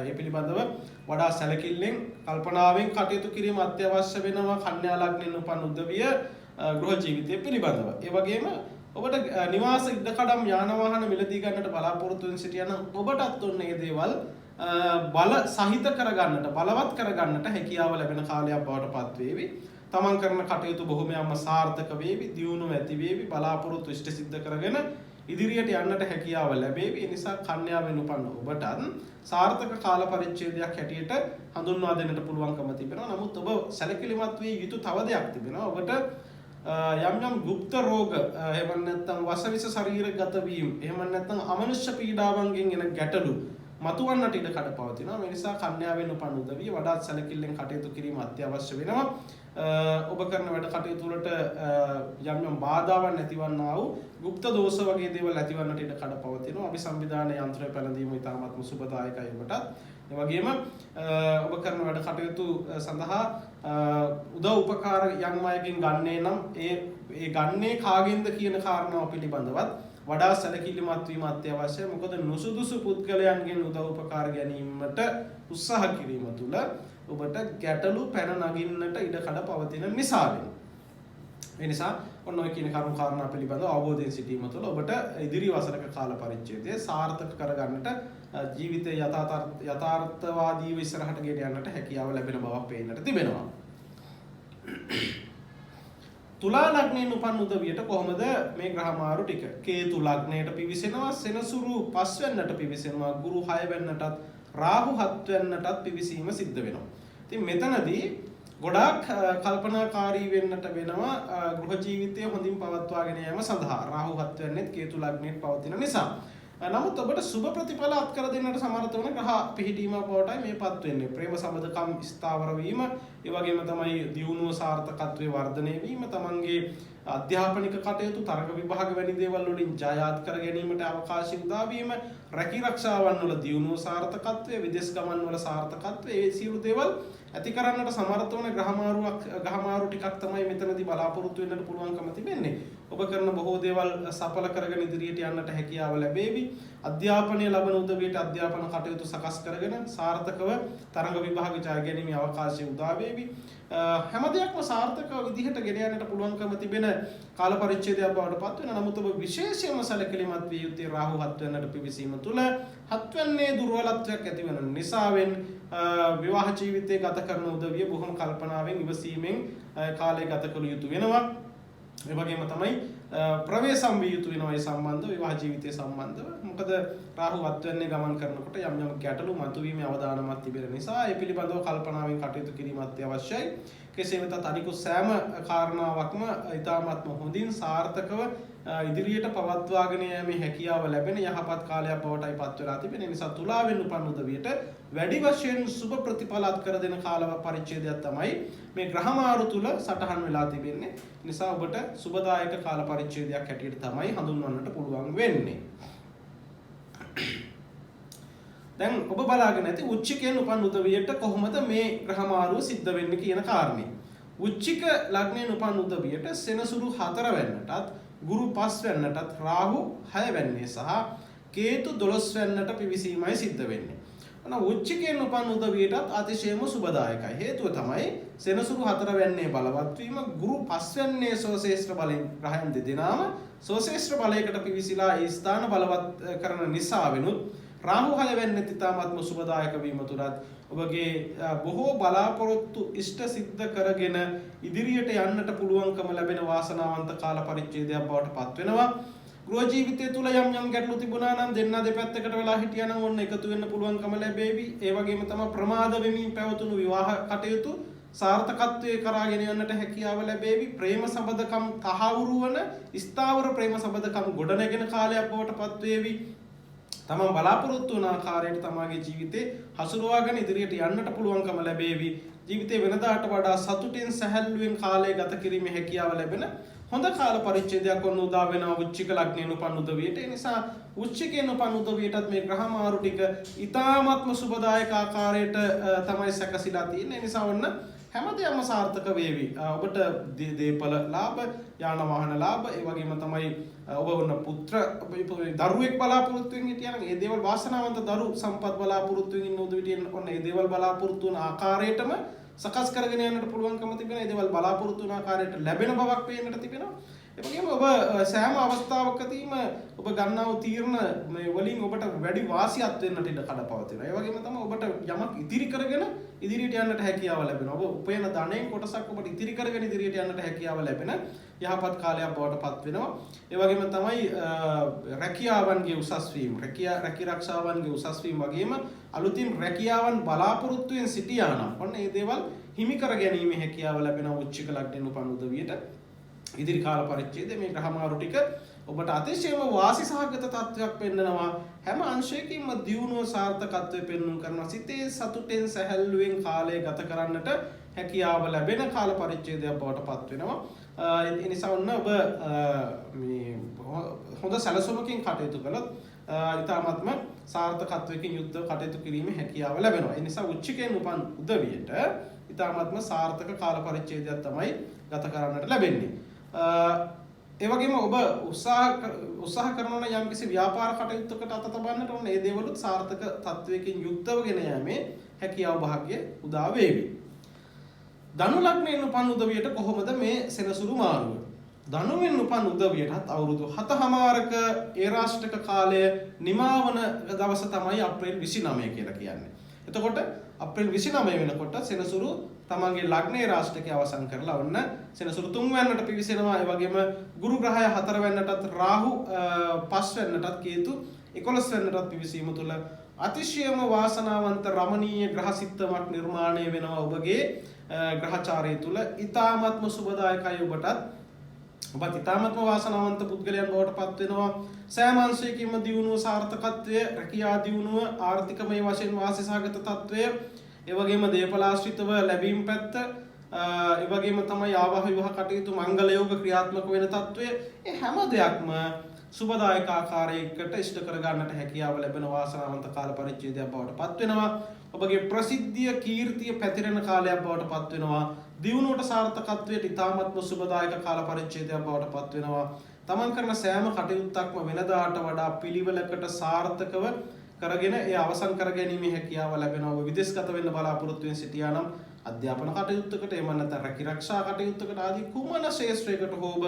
ඒ පිළිබඳව වඩා සැලකිල්ලෙන් කල්පනාවෙන් කටයුතු කිරීම අත්‍යවශ්‍ය වෙනවා කන්‍යා ලග්නයෙන් උපන් උදවිය ගෘහ ජීවිතය පිළිබඳව. ඒ වගේම ඔබට නිවාස ඉඩකඩම් යාන වාහන මිලදී ගන්නට බලාපොරොත්තු වෙන සිටියා නම් ඔබටත් ඔන්න මේ දේවල් බල සහිත කරගන්නට බලවත් කරගන්නට හැකියාව ලැබෙන කාලයක් බවට පත් වේවි. තමන් කරන කටයුතු බොහොමයක්ම සාර්ථක වේවි, දියුණුව ඇති වේවි, බලාපොරොත්තු ඉෂ්ට සිද්ධ කරගෙන ඉදිරියට යන්නට හැකියාව ලැබේවි. ඒ නිසා කන්‍යාවෙන් උපන් ඔබටත් සාර්ථක කාල පරිච්ඡේදයක් හැටියට හඳුන්වා දෙන්නට පුළුවන්කම තිබෙනවා. නමුත් ඔබ සැලකිලිමත් වී යුතු තව දෙයක් තිබෙනවා. ඔබට යම් ගුප්ත රෝග, එහෙම නැත්නම් වසවිස ශරීරගත වීම, එහෙම නැත්නම් අමනුෂ්‍ය පීඩාවන්ගෙන් එන ගැටලු මතුවන්නට ඉඩ කඩ පවතිනවා. මේ නිසා කන්‍යාවෙන් උපන් උදවිය වඩාත් සැලකිල්ලෙන් කටයුතු කිරීම අත්‍යවශ්‍ය වෙනවා. ඔබ කරන වැඩ කටයුතු වලට යම් බාධාවන් නැතිවන්නා වූ ගුප්ත දෝෂ වගේ දේවල් ඇතිවන්නට ඉඩ කඩ පවතිනවා. අභිසම්විධාන යන්ත්‍රය පැළඳීම ඉතාමත්ම සුබදායකයි ඔබටත්. ඒ වගේම ඔබ කරන වැඩ කටයුතු සඳහා උදව් උපකාර යම් අයකින් ගන්නේ නම් ඒ ගන්නේ කාගෙන්ද කියන කාරණාව පිළිබඳවත් වඩා සැලකිලිමත් වීම අත්‍යවශ්‍යයි. මොකද නුසුදුසු පුද්ගලයන්ගෙන් උදව් උපකාර ගැනීමට උත්සාහ කිරීම තුළ ඔබට ගැටලු පැන නගින්නට ඉඩ කඩ පවතින නිසා වෙනවා. ඒ නිසා ඔන්න ඔය කියන කරුණු කාරණා පිළිබඳව අවබෝධයෙන් සිටීම තුළ ඔබට ඉදිරි වසරක කාල පරිච්ඡේදය සාර්ථක කරගන්නට ජීවිතයේ යථාර්ථවාදීව ඉස්සරහට ගෙන යන්නට හැකියාව ලැබෙන බවක් පේන්නට තිබෙනවා. තුලා ලග්නයෙන් උපන් උදවියට කොහොමද මේ ග්‍රහ මාරු ටික? කේතු ලග්නයට පිවිසෙනවා, සෙනසුරු 5 වෙනිට පිවිසෙනවා, ගුරු 6 වෙනිටත්, රාහු 7 වෙනිටත් පිවිසීම සිද්ධ වෙනවා. ඉතින් මෙතනදී ගොඩාක් කල්පනාකාරී වෙන්නට වෙනවා ගෘහ ජීවිතය හොඳින් පවත්වාගෙන යාම සඳහා. රාහු 7 වෙනිත් කේතු ලග්නයට පවතින නිසා. නමුත් ඔබට සුබ ප්‍රතිඵල අත්කර දෙන්නට සමර්ථ වන ග්‍රහ පිහිටීම බවටයි මේපත් වෙන්නේ. ප්‍රේම සම්බන්ධකම් ස්ථාවර වීම, ඒ වගේම තමයි දියුණුව සාර්ථකත්වයේ වර්ධනය වීම, තමන්ගේ අධ්‍යාපනික කටයුතු තරග විභාග වැනි දේවල් වලින් ජයත් කර ගැනීමට අවකාශය උදා වීම, රැකී රක්ෂාවන් වල දියුණුව සාර්ථකත්වය, විදේශ ගමන් වල සාර්ථකත්වය, ඒ සියලු දේවල් ඇති කරන්නට සමර්ථ වන ග්‍රහ මාරු ටිකක් තමයි මෙතනදී බලාපොරොත්තු වෙන්නට පුළුවන්කම තිබෙන්නේ. ඔබ කරන බොහෝ දේවල් සඵල කරගෙන ඉදිරියට යන්නට හැකියාව ලැබේවි. අධ්‍යාපනය ලබන උදවියට අධ්‍යාපන කටයුතු සකස් කරගෙන සාර්ථකව තරඟ විභාග ජය ගැනීමේ අවකාශය උදා වේවි. හැම දෙයක්ම සාර්ථකව විදිහට ගෙන යන්නට පුළුවන්කම තිබෙන කාල පරිච්ඡේදයක් බවට පත් වෙන. නමුත් ඔබ විශේෂයෙන්ම සැලකිලිමත් විය යුත්තේ රාහු 7 වෙනිට පිවිසීම තුළ 7 වෙනියේ දුර්වලත්වයක් ඇති වෙන නිසාවෙන් විවාහ ජීවිතය ගත කරන උදවිය බොහොම කල්පනාවෙන් ඉවසීමෙන් කාලය ගත කළ යුතු වෙනවා. ඒ වගේම තමයි ප්‍රවේශම් විය යුතු වෙනවා ඒ සම්බන්ධව විවාහ ජීවිතය සම්බන්ධව. මොකද රාහු 7 වෙනියේ ගමන් කරනකොට යම් යම් ගැටලු මතුවීමේ අවදානමක් තිබෙන නිසා ඒ පිළිබඳව කල්පනාවෙන් කටයුතු කිරීම අත්‍යවශ්‍යයි. කෙසේ වෙතත් අනිකුත් සෑම කාරණාවක්ම ඊටාත්ම හොඳින් සාර්ථකව ඉදිරියට පවත්වාගෙන යෑමේ හැකියාව ලැබෙන යහපත් කාලයක් බවටයි පත් වෙලා තිබෙන නිසා තුලාවෙන් උපන් උදවියට වැඩි වශයෙන් සුබ ප්‍රතිඵල අත්කර දෙන කාල පරිච්ඡේදයක් තමයි මේ ග්‍රහ මාරු තුල සටහන් වෙලා තිබෙන්නේ. නිසා ඔබට සුබදායක කාල පරිච්ඡේදයක් හැටියට තමයි හඳුන්වන්නට පුළුවන් වෙන්නේ. දැන් ඔබ බලාගෙන ඇති උච්චිකයෙන් උපන් උදවියට කොහොමද මේ ග්‍රහ මාරුව සිද්ධ වෙන්නේ කියන කාරණේ. උච්චික ලග්නයෙන් උපන් උදවියට සෙනසුරු 4 වෙනිටත්, ගුරු 5 වෙනිටත්, රාහු 6 වෙනියේ සහ කේතු 12 වෙනිට පිවිසීමයි සිද්ධ වෙන්නේ. උච්චිකයෙන් උපන් උදවියටත් අතිශයම සුබදායකයි. හේතුව තමයි සෙනසුරු 4 වෙනියේ බලවත් වීම, ගුරු 5 වෙනියේ සෝසේෂ්ඨ බලෙන් ග්‍රහයන් දෙදෙනාම සෝසේෂ්ඨ බලයකට පිවිසිලා ඒ ස්ථාන බලවත් කරන නිසා වෙනුත් රාහු 6 වෙනිත් ඉතාමත්ම සුබදායක වීම තුලත් ඔබගේ බොහෝ බලාපොරොත්තු ඉෂ්ට සිද්ධ කරගෙන ඉදිරියට යන්නට පුළුවන්කම ලැබෙන වාසනාවන්ත කාල පරිච්ඡේදයක් බවට පත් වෙනවා. ගෘහ ජීවිතය තුල යම් යම් ගැටලු තිබුණා නම් දෙන්න දෙපැත්තකට වෙලා හිටියා නම් ඔන්න එකතු වෙන්න පුළුවන්කම ලැබේවි. ඒ වගේම තමයි ප්‍රමාද වෙමින් පැවතුණු විවාහ කටයුතු සාර්ථකත්වයේ කරාගෙන යන්නට හැකියාව ලැබේවි. ප්‍රේම සම්බන්ධකම් තහවුරු වන ස්ථාවර ප්‍රේම සම්බන්ධකම් ගොඩනැගෙන කාලයක් බවට පත් වේවි. තමන් බලාපොරොත්තු වන ආකාරයට තමගේ ජීවිතේ හසුරුවාගෙන ඉදිරියට යන්නට පුළුවන්කම ලැබේවි. ජීවිතේ වෙනදාට වඩා සතුටින් සැහැල්ලුවෙන් කාලය ගත කිරීමේ හැකියාව ලැබෙන හොඳ කාල පරිච්ඡේදයක් වුණ උදා වෙනවා උච්චික ලග්නයෙන් උපන් උදවියට. ඒ නිසා උච්චිකයෙන් උපන් උදවියටත් මේ ග්‍රහ මාරු ටික ඊ타ත්ම සුබදායක ආකාරයට තමයි සැකසීලා තියෙන්නේ. ඒ නිසා ඔන්න හැමදේම සාර්ථක වේවි. ඔබට දීපල ලාභ, යාන වාහන ලාභ, ඒ වගේම තමයි ඔබ වුණ පුත්‍ර දරුවෙක් බලාපොරොත්තු වෙමින් හිටියා නම් ඒ දේවල් වාසනාවන්ත දරු සම්පත් බලාපොරොත්තු වෙමින් ඉන්න උදවියට ඔන්න ඒ දේවල් බලාපොරොත්තු වන ආකාරයටම සකස් කරගෙන යන්නට පුළුවන්කම තිබෙනවා. ඒ දේවල් බලාපොරොත්තු වන ආකාරයට ලැබෙන බවක් පේන්නට තිබෙනවා. ඒ වගේම ඔබ සෑම අවස්ථාවකදීම ඔබ ගන්නා වූ තීරණ මේ වලින් ඔබට වැඩි වාසියක් වෙන්නට ඉඩ කඩ පවතිනවා. ඒ වගේම තමයි ඔබට යමක් ඉදිරි කරගෙන ඉදිරියට යන්නට හැකියාව ලැබෙනවා. ඔබ උපයන ධනයෙන් කොටසක් ඔබට ඉදිරි කරගෙන ඉදිරියට යන්නට හැකියාව ලැබෙන යහපත් කාලයක් බවට පත් වෙනවා. ඒ වගේම තමයි රැකියාවන්ගේ උසස් වීම, රැකී රක්ෂාවන්ගේ උසස් වීම වගේම අලුතින් රැකියාවන් බලාපොරොත්තුෙන් සිටියා නම් ඔන්න මේ දේවල් හිමි කර ගැනීම හැකියාව ලැබෙන උච්චික ලග්නෙන් උපන් උදවියට ඉදිරි කාල පරිච්ඡේදයේ මේ ග්‍රහ මාරු ටික ඔබට අතිශයම වාසි සහගත තත්වයක් පෙන්වනවා. හැම අංශයකින්ම දියුණුව සාර්ථකත්වය පෙන්වුම් කරනවා. සිතේ සතුටෙන් සැහැල්ලුවෙන් කාලය ගත කරන්නට හැකියාව ලැබෙන කාල පරිච්ඡේදයක් බවට පත් වෙනවා. ඒ නිසා ඔන්න ඔබ මේ හොඳ සැලසුමකින් කටයුතු කළොත් ඊටාත්ම සාර්ථකත්වයකින් යුක්තව කටයුතු කිරීමේ හැකියාව ලැබෙනවා. ඒ නිසා උච්චිකයෙන් උපන් උදවියට ඊටාත්ම සාර්ථක කාල පරිච්ඡේදයක් තමයි ගත කරන්නට ලැබෙන්නේ. ඒ වගේම ඔබ උත්සාහ කරනවා නම් යම්කිසි ව්‍යාපාර කටයුත්තකට අත තබන්නට ඕන ඒ දේවලුත් සාර්ථක තත්වයකින් යුක්තව ගෙන යෑමේ හැකියාව භාග්‍ය උදා වේවි. ධනු ලග්නයෙන් උපන් උදවියට කොහොමද මේ සෙනසුරු මාරුව? ධනුවෙන් උපන් උදවියටත් අවුරුදු 7මාරක ඒ රාෂ්ටක කාලය නිමාවන දවස තමයි අප්‍රේල් 29 කියලා කියන්නේ. එතකොට අප්‍රේල් 29 වෙනකොට සෙනසුරු තමන්ගේ ලග්නේ රාශිකය අවසන් කරලා ඔන්න සෙනසුරු 3 වෙනිට පිවිසෙනවා. ඒ වගේම ගුරු ග්‍රහය 4 වෙනිටත් රාහු 5 වෙනිටත් කේතු 11 වෙනිටත් පිවිසීම තුළ අතිශයම වාසනාවන්ත රමණීය ග්‍රහ සිත්තමක් නිර්මාණය වෙනවා ඔබගේ ග්‍රහචාරය තුළ. ඊ타ත්ම සුබදායකයි ඔබටත්. ඔබත් ඊ타ත්ම වාසනාවන්ත පුද්ගලයන් බවට පත් වෙනවා. සෑම අංශයකින්ම දියුණුව සාර්ථකත්වය, රැකියා දියුණුව, ආර්ථිකමය වශයෙන් වාසිසහගත තත්වය, ඒ වගේම දේපලාශ්‍රිතව ලැබීම් පැත්ත, ඒ වගේම තමයි ආවාහ විවාහ කටයුතු මංගල යෝග ක්‍රියාත්මක වෙන තත්වය, ඒ හැම දෙයක්ම සුබදායක ආකාරයකට ඉෂ්ට කර ගන්නට හැකියාව ලැබෙන වාසනාවන්ත කාල පරිච්ඡේදයක් බවට පත් වෙනවා. ඔබගේ ප්‍රසිද්ධිය, කීර්තිය පැතිරෙන කාලයක් බවට පත් වෙනවා. දියුණුවට සාර්ථකත්වයට ඉතාමත්ම සුබදායක කාල පරිච්ඡේදයක් බවට පත් වෙනවා. තමන් කරන සෑම කටයුත්තක්ම වෙනදාට වඩා පිළිවෙලකට සාර්ථකව කරගෙන ඒ අවසන් කර ගැනීමේ හැකියාව ලැබෙනවා. ඔබ විදේශගත වෙන්න බලාපොරොත්තු වෙන සිටියා නම් අධ්‍යාපන කටයුත්තකට, එහෙම නැත්නම් රැකිරක්ෂා කටයුත්තකට ආදී කුමන ශේෂ්ත්‍රයකට හෝ ඔබ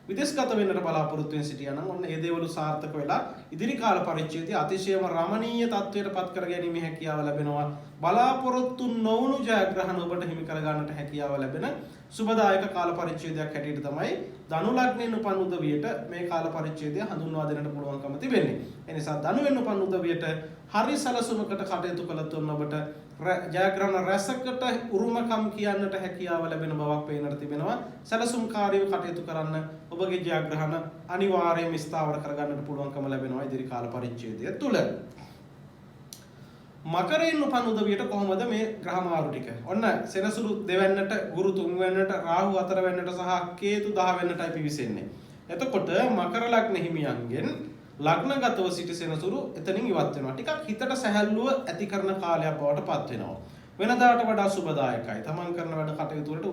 විදේශගත වෙන්නට බලාපොරොත්තු වෙන සිටියා නම් ඔන්න ඒ දේවලු සාර්ථක වෙලා ඉදිරි කාල පරිච්ඡේදයේ අතිශයම රමණීය තත්වයට පත් කර ගැනීමේ හැකියාව ලැබෙනවා. බලාපොරොත්තු නොවුණු ජයග්‍රහණ ඔබට හිමි කර ගන්නට හැකියාව ලැබෙන සුබදායක කාල පරිච්ඡේදයක් හැටියට තමයි ධනු ලග්නයෙන් උපන් උදවියට මේ කාල පරිච්ඡේදය හඳුන්වා දෙන්නට පුළුවන්කම තිබෙන්නේ. ඒ නිසා ධනුවෙන් උපන් උදවියට හරි සැලසුමකට කටයුතු කළොත් ඔබට ජයග්‍රහණ රැසකට උරුමකම් කියන්නට හැකියාව ලැබෙන බවක් පේනට තිබෙනවා. සැලසුම්කාරීව කටයුතු කරන්න ඔබගේ ජයග්‍රහණ අනිවාර්යයෙන්ම ස්ථාවර කරගන්නට පුළුවන්කම ලැබෙනවා ඉදිරි කාල පරිච්ඡේදය තුළ. මකරයෙන් උපන් උදවියට කොහොමද මේ ග්‍රහ මාරු ටික? ඔන්න සෙනසුරු 2 වෙනිට, ගුරු 3 වෙනිට, රාහු 4 වෙනිට සහ කේතු 10 වෙනිටයි පිවිසෙන්නේ. එතකොට මකර ලග්න හිමියන්ගෙන් ලග්නගතව සිටි සෙනසුරු එතනින් ඉවත් වෙනවා. ටිකක් හිතට සැහැල්ලුව ඇති කරන කාලයක් බවට පත් වෙනවා. වෙනදාට වඩා සුබදායකයි. තමන් කරන වැඩ කටයුතු වලට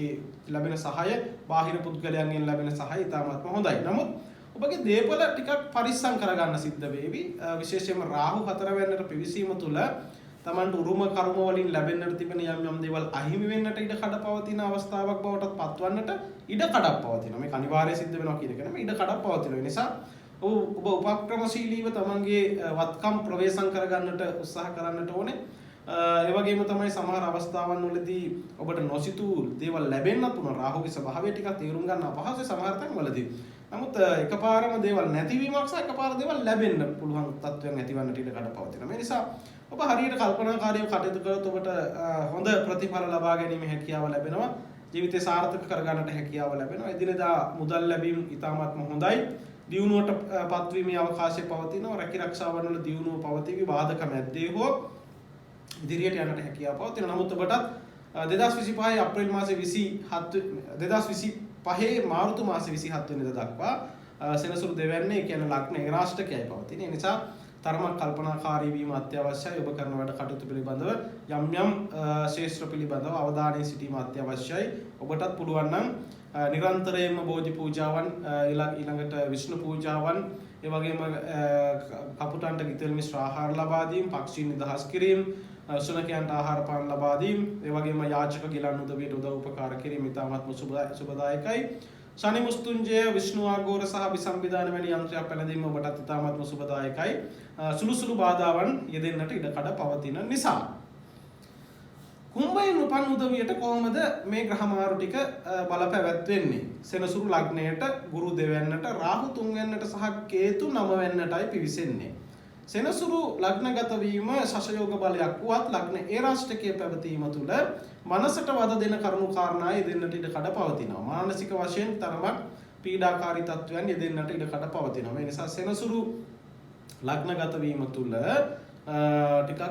ඒ ලැබෙන සහාය, බාහිර පුද්ගලයන්ගෙන් ලැබෙන සහාය ඉතාමත්ම හොඳයි. නමුත් ඔබගේ දේපල ටිකක් පරිස්සම් කරගන්න සිද්ධ වේවි. විශේෂයෙන්ම රාහු 4 වෙනිට පිවිසීම තුළ තමන්ට උරුම කර්ම වලින් ලැබෙන්නට තිබෙන යම් දේවල් අහිමි වෙන්නට ඉඩ කඩ පවතින අවස්ථාවක් බවට පත්වන්නට ඉඩ කඩක් පවතිනවා. මේක අනිවාර්යයෙන් සිද්ධ වෙනවා කියන එක නෙමෙයි, ඉඩ කඩක් පවතිනවා. ඒ නිසා ඔබ උපක්‍රමශීලීව තමන්ගේ වත්කම් ප්‍රවේශම් කරගන්නට උත්සාහ කරන්නට ඕනේ. ඒ වගේම තමයි සමහර අවස්ථාවන් වලදී ඔබට නොසිතූ දේවල් ලැබෙන්න පුළුවන්. රාහුගේ ස්වභාවය ටිකක් තේරුම් ගන්න අපහසුයි සමහර තැන්වලදී. නමුත් එකපාරම දේවල් නැතිවීමක් සහ එකපාර දේවල් ලැබෙන්න පුළුවන් තත්ත්වයන් ඇතිවන්නට ඉඩ කඩ පවතිනවා. මේ නිසා ඔබ හරියට කල්පනාකාරීව කටයුතු කළොත් ඔබට හොඳ ප්‍රතිඵල ලබා ගැනීම හැකියාව ලැබෙනවා. ජීවිතය සාර්ථක කරගන්නට හැකියාව ලැබෙනවා. එදිනෙදා මුදල් ලැබීම ඉතාමත්ම හොඳයි. දියුණුවට පත්වීමේ අවකාශය පවතිනවා. රැකිරක්ෂාවන් වල දියුණුව පවතිවි. බාධක මැද්දේ හෝ ඉදිරියට යන්නට හැකියාව පවතිනවා. නමුත් ඔබටත් 2025 අප්‍රේල් මාසේ 2025 මාර්තු මාසේ 27 වෙනිදා දක්වා සෙනසුරු දෙවැන්නේ කියන ලග්න ඒරාෂ්ටකයයි පවතින. ඒ නිසා තරමක් කල්පනාකාරී වීම අත්‍යවශ්‍යයි. ඔබ කරන වැඩ කටයුතු පිළිබඳව යම් ශේෂ්ත්‍ර පිළිබඳව අවධානයෙන් සිටීම අත්‍යවශ්‍යයි. ඔබටත් පුළුවන් නම් නිරන්තරයෙන්ම බෝධි පූජාවන්, ඊළඟට විෂ්ණු පූජාවන්, ඒ වගේම කපුටන්ට ගිතෙල් මිශ්‍ර ආහාර ලබා දීම, පක්ෂීන් නිදහස් කිරීම, සුනකයන්ට ආහාර පාන ලබා දීම, ඒ වගේම යාචක ගිලන් උදවියට උදව් උපකාර කිරීම ඉතාමත්ම සුබදායකයි. ශනි මුස්තුංජය, විෂ්ණු ආගෝර සහ අභිසම්බිදාන වැනි යන්ත්‍රයක් පැනදීම ඔබටත් ඉතාමත්ම සුබදායකයි. සුළු බාධාවන් යෙදෙන්නට ඉඩ කඩ පවතින නිසා. කුම්භයෙන් උපන් උදවියට කොහොමද මේ ග්‍රහ මාරු ටික බලපැවැත්වෙන්නේ? සෙනසුරු ලග්නයට ගුරු 2 වෙනිට, රාහු 3 වෙනිට සහ කේතු 9 වෙනිටයි පිවිසෙන්නේ. සෙනසුරු ලග්නගත වීම ශශයෝග බලයක් වුවත් ලග්න ඒරාෂ්ටකයේ පැවතීම තුළ මනසට වද දෙන කරුණු කාරණා යෙදෙන්නට ඉඩ කඩ පවතිනවා. මානසික වශයෙන් තරමක් පීඩාකාරී තත්ත්වයන් යෙදෙන්නට ඉඩ කඩ පවතිනවා. මේ නිසා සෙනසුරු ලග්නගත වීම තුළ ටිකක්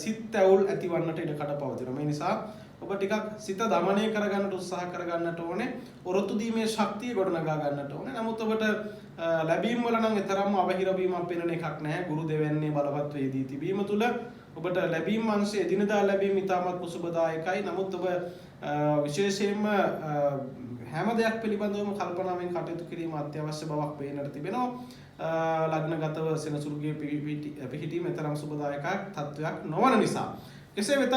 සිත් ඇවුල් ඇතිවන්නට ඉඩ කඩ පවතිනවා. මේ නිසා ඔබ ටිකක් සිත දමනය කරගන්නට උත්සාහ කරගන්නට ඕනේ. ඔරොත්තු දීමේ ශක්තිය ගොඩනගා ගන්නට ඕනේ. නමුත් ඔබට ලැබීම් වල නම් තරම්ම අවහිර වීමක් පෙනෙන එකක් නැහැ. ගුරු දෙවැන්නේ බලවත් වේදී තිබීම තුළ ඔබට ලැබීම් අංශය එදිනදා ලැබීම ඉතාමත් සුබදායකයි. නමුත් ඔබ විශේෂයෙන්ම හැම දෙයක් පිළිබඳවම කල්පනාවෙන් කටයුතු කිරීම අත්‍යවශ්‍ය බවක් පේනට තිබෙනවා. ලග්නගතව සෙනසුරුගේ පිහිටීම තරම් සුබදායක තත්වයක් නොවන නිසා. කෙසේ වෙතත්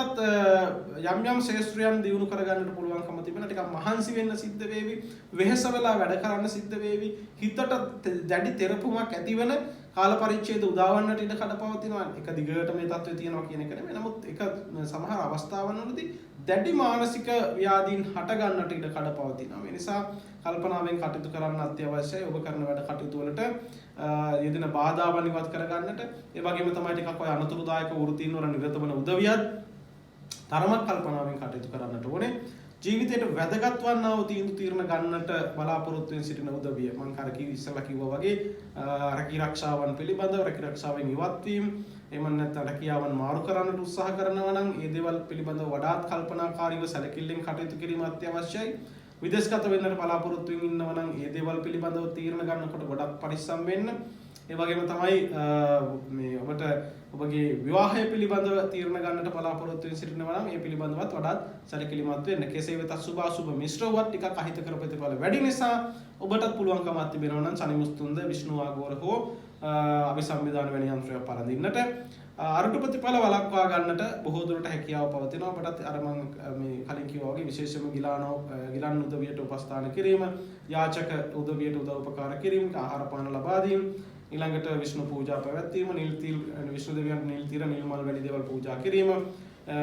යම් ශේෂ්ත්‍රයන් දියුණු කරගන්නට පුළුවන්කම තිබෙන ටිකක් මහන්සි වෙන්න සිද්ධ වේවි. වෙහෙස වෙලා වැඩ කරන්න සිද්ධ වේවි. හිතට දැඩි තෙරපුමක් ඇතිවන කාල පරිච්ඡේද උදාවන්නට ඉඩ කඩ පවතිනවා. එක දිගට මේ තත්ත්වය තියෙනවා කියන එක නෙමෙයි. නමුත් එක සමහර අවස්ථාවන් වලදී දැඩි මානසික ව්‍යාධීන් හට ගන්නට ඉඩ කඩ පවතිනවා. ඒ නිසා කල්පනාවෙන් කටයුතු කරන්න අත්‍යවශ්‍යයි. ඔබ කරන වැඩ කටයුතු වලට යෙදෙන බාධාවන් ඉවත් කර ගන්නට. ඒ වගේම තමයි ටිකක් ඔය අනතුරුදායක වෘත්තීන් වල නිරත වන උදවියත් තරමක් කල්පනාවෙන් කටයුතු කරන්නට ඕනේ. ජීවිතයට වැදගත් වන්නා වූ තීන්දුව తీරන ගන්නට බලාපොරොත්තු වෙන සිටින උදවිය මම කර ඉස්සලා කිව්වා වගේ රැකී ආරක්ෂාවන් පිළිබඳව රැකී ආරක්ෂාවෙන් ඉවත් වීම එහෙම නැත්නම් රැකියාවන් මාරු කරන්නට උත්සාහ කරනවා නම් ඒ දේවල් පිළිබඳව වඩාත් කල්පනාකාරීව සැලකිල්ලෙන් කටයුතු කිරීම අත්‍යවශ්‍යයි. විදේශගත වෙන්නට බලාපොරොත්තු වෙමින් ඉන්නවා නම් ඒ දේවල් පිළිබඳව තීරණ ගන්නකොට ගොඩක් පරිස්සම් වෙන්න. ඒ වගේම තමයි මේ ඔබට ඔබගේ විවාහය පිළිබඳව තීරණ ගන්නට බලාපොරොත්තු වෙන සිටිනවා නම් ඒ පිළිබඳවත් වඩාත් සැලකිලිමත් වෙන්න. කෙසේ වෙතත් සුභ අසුභ මිශ්‍ර වුවත් ටිකක් අහිතකර ප්‍රතිඵල වැඩි නිසා ඔබටත් පුළුවන්කමක් තිබෙනවා නම් සනිමුස්තුන්ද විෂ්ණු ආගෝර හෝ අභිසම්විධාන වැනි යන්ත්‍රයක් පළඳින්නට අරටු ප්‍රතිඵල වළක්වා ගන්නට බොහෝ දුරට හැකියාව පවතිනවා. ඔබටත් අර මම මේ කලින් කිව්වා වගේ විශේෂයෙන්ම ගිලන් උදවියට උපස්ථාන කිරීම, යාචක උදවියට උදව් උපකාර කිරීම, ආහාර පාන ලබා දීම, ඊළඟට විෂ්ණු පූජා පැවැත්වීම, නිල් තීල් විෂ්ණු දෙවියන්ට නිල් තීර නිල් මල් වැනි දේවල් පූජා කිරීම,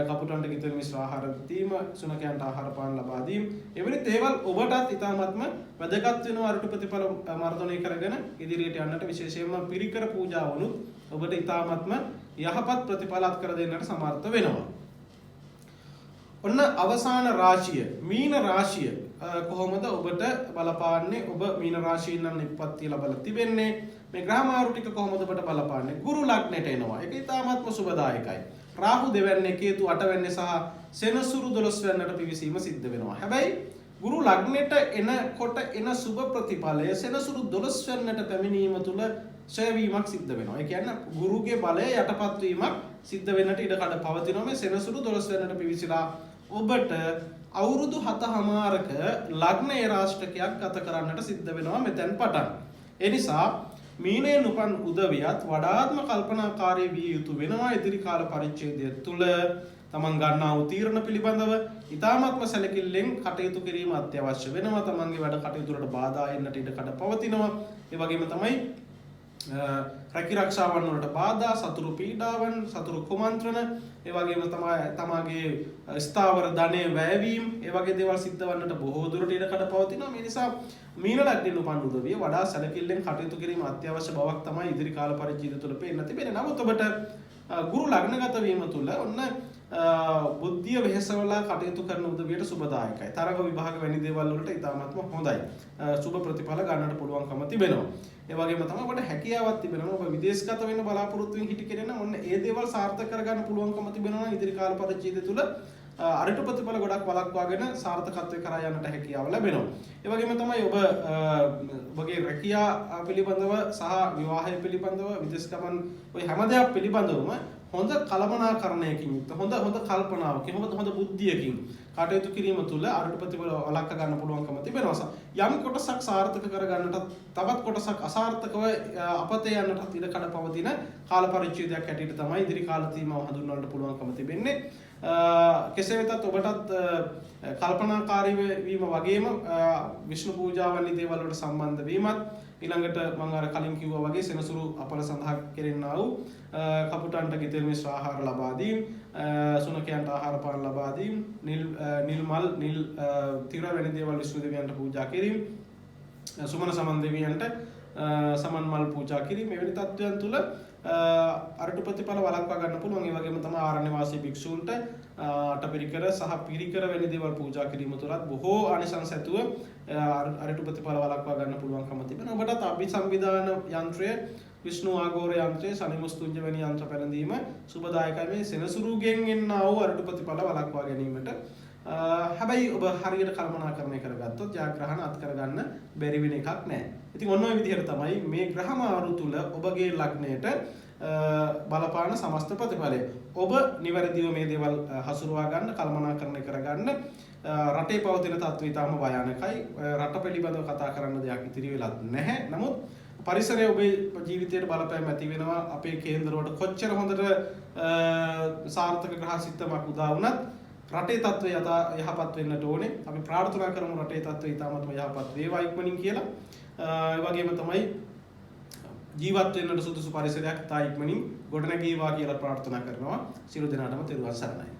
කපුටන්ට ගිතෙල් මිශ්‍ර ආහාර දීම, සුනකයන්ට ආහාර පාන ලබා දීම. එවැනි දේවල් ඔබටත් ඉතාමත්ම වැදගත් වෙනවා අරටු ප්‍රතිඵල මර්ධනය කරගෙන ඉදිරියට යන්නට. විශේෂයෙන්ම පිරිකර පූජාවනුත් ඔබට ඉතාමත්ම යහපත් ප්‍රතිඵල අත්කර දෙන්නට සමර්ථ වෙනවා. ඔන්න අවසාන රාශිය මීන රාශිය කොහොමද ඔබට බලපාන්නේ? ඔබ මීන රාශියෙන් නම් නිප්පත්තිය ලබලා තිබෙන්නේ. මේ ග්‍රහ මාරු ටික කොහොමද ඔබට බලපාන්නේ? ගුරු ලග්නෙට එනවා. ඒක ඉතාමත්ම සුබදායකයි. රාහු දෙවැන්නේ, කේතු අටවැන්නේ සහ සෙනසුරු 12 වෙන්නට පිවිසීම සිද්ධ වෙනවා. හැබැයි ගුරු ලග්නෙට එනකොට එන සුබ ප්‍රතිඵලය සෙනසුරු 12 වෙන්නට පැමිණීම තුල ඡයවීමක් සිද්ධ වෙනවා. ඒ කියන්නේ ගුරුගේ බලය යටපත් වීමක් සිද්ධ වෙන්නට ඉඩ කඩ පවතිනවා. මේ සෙනසුරු 12 වෙන්නට පිවිසිලා ඔබට අවුරුදු 7මාරක ලග්න ඒරාෂ්ටකයක් ගත කරන්නට සිද්ධ වෙනවා මෙතෙන් පටන්. ඒ නිසා මීනයෙන් උපන් උදවියත් වඩාත්ම කල්පනාකාරී විය යුතු වෙනවා. ඉදිරි කාල පරිච්ඡේදය තුල තමන් ගන්නා වූ තීරණ පිළිබඳව ඉතාමත්ම සැලකිල්ලෙන් කටයුතු කිරීම අත්‍යවශ්‍ය වෙනවා. තමන්ගේ වැඩ කටයුතු වලට බාධා එන්නට ඉඩ කඩ පවතිනවා. ඒ වගේම තමයි රැකී ආරක්ෂාවන් වලට බාධා, සතුරු පීඩාවන්, සතුරු කුමන්ත්‍රණ, ඒ වගේම තමයි තමාගේ ස්ථාවර ධනෙ වැයවීම, ඒ වගේ දේවල් සිද්ධ වන්නට බොහෝ දුරට ඉඩ කඩ පවතිනවා. මේ නිසා මීන ලග්නෙන් උපන් උදවිය වඩා සැලකිල්ලෙන් කටයුතු කිරීම අත්‍යවශ්‍ය බවක් තමයි ඉදිරි කාල පරිච්ඡේදය තුළ පේන්න තිබෙන්නේ. නමුත් ඔබට ගුරු ලග්නගත වීම තුළ ඔන්න බුද්ධිය වෙහෙසවලා කටයුතු කරන උදවියට සුබදායකයි. තරග විභාග වැනි දේවල් වලට ඉතාමත්ම හොඳයි. සුබ ප්‍රතිඵල ගන්නට පුළුවන්කම තිබෙනවා. ඒ වගේම තමයි ඔබට හැකියාවක් තිබෙනවා. ඔබ විදේශගත වෙන්න බලාපොරොත්තු වෙන හිටි කෙනෙක් නම් ඔන්න ඒ දේවල් සාර්ථක කරගන්න පුළුවන්කම තිබෙනවා. ඉදිරි කාල පරිච්ඡේදය තුළ අරටු ප්‍රතිඵල ගොඩක් වළක්වාගෙන සාර්ථකත්වයේ කරා යන්නට හැකියාව ලැබෙනවා. ඒ වගේම තමයි ඔබගේ රැකියා පිළිබඳව සහ විවාහය පිළිබඳව විදේශ ගමන් ඔය හැම දෙයක් පිළිබඳවම හොඳ කළමනාකරණයකින් යුක්ත හොඳ කල්පනාවකින් හොඳ බුද්ධියකින් කටයුතු කිරීම තුළ අරටු ප්‍රතිඵල වළක්වා ගන්න පුළුවන්කම තිබෙනවා. යම් කොටසක් සාර්ථක කරගන්නට තවත් කොටසක් අසාර්ථකව අපතේ යන්නට ඉඩ කඩ පවතින කාල පරිච්ඡේදයක් හැටියට තමයි ඉදිරි කාල සීමාව හඳුන්වන්නට පුළුවන්කම තිබෙන්නේ. කෙසේ වෙතත් ඔබටත් කල්පනාකාරී වීම වගේම විෂ්ණු පූජා වැනි දේවල් වලට සම්බන්ධ වීමත් ඊළඟට මම අර කලින් කිව්වා වගේ සෙනසුරු අපල සඳහා කෙරෙන්නා වූ කපුටන්ට ගිතෙල් මිශ්‍ර ආහාර ලබා දීම, සුනකයන්ට ආහාර පාන ලබා දීම, නිල් මල් නිල් තිර වැනි දේවල් විෂ්ණු දෙවියන්ට පූජා කිරීම, සුමන සමන් දෙවියන්ට සමන් මල් පූජා කිරීම, එවැනි තත්ත්වයන් තුල අරටු ප්‍රතිඵල වළක්වා ගන්න පුළුවන්. ඒ වගේම තමයි ආරණ්‍ය වාසී භික්ෂූන්ට අටපිරිකර සහ පිරිකර වැනි දේවල් පූජා කිරීම තුලත් බොහෝ ආනිසංස ඇතුව අරටු ප්‍රතිඵල වළක්වා ගන්න පුළුවන්කම තිබෙනවා. ඔබටත් අභිසම්විධාන යන්ත්‍රය, විෂ්ණු ආගෝර යන්ත්‍රය, සනිමුස්තුංජ වැනි යන්ත්‍ර පැළඳීම සුබදායකයි. මේ සෙනසුරුගෙන් එන්නා වූ අරටු ප්‍රතිඵල වළක්වා ගැනීමට. හැබැයි ඔබ හරියට කල්පනාකරණය කරගත්තොත් ජයග්‍රහණ අත් කරගන්න බැරි වෙන එකක් නැහැ. ඉතින් ඔන්න ඔය විදිහට තමයි මේ ග්‍රහ මාරු තුල ඔබගේ ලග්නයට බලපාන සමස්ත ප්‍රතිඵලය. ඔබ නිවැරදිව මේ දේවල් හසුරුවා ගන්න, කල්පනාකරණය කරගන්න. රටේ පවතින තත්ත්වය ඉතාම භයානකයි. රට පිළිබඳව කතා කරන්න දෙයක් ඉතිරි වෙලත් නැහැ. නමුත් පරිසරය ඔබේ ජීවිතයට බලපෑම් ඇති වෙනවා. අපේ කේන්දරවලට කොච්චර හොඳට සාර්ථක ග්‍රහ සිත්තමක් උදා වුණත් රටේ තත්ත්වය යහපත් වෙන්නට ඕනේ. අපි ප්‍රාර්ථනා කරමු රටේ තත්ත්වය ඉතාමත්ම යහපත් වේවා ඉක්මනින් කියලා. ඒ වගේම තමයි ජීවත් වෙන්නට සුදුසු පරිසරයක් ඉතා ඉක්මනින් ගොඩනැගීවා කියලා ප්‍රාර්ථනා කරනවා. සියලු දෙනාටම තෙරුවන් සරණයි.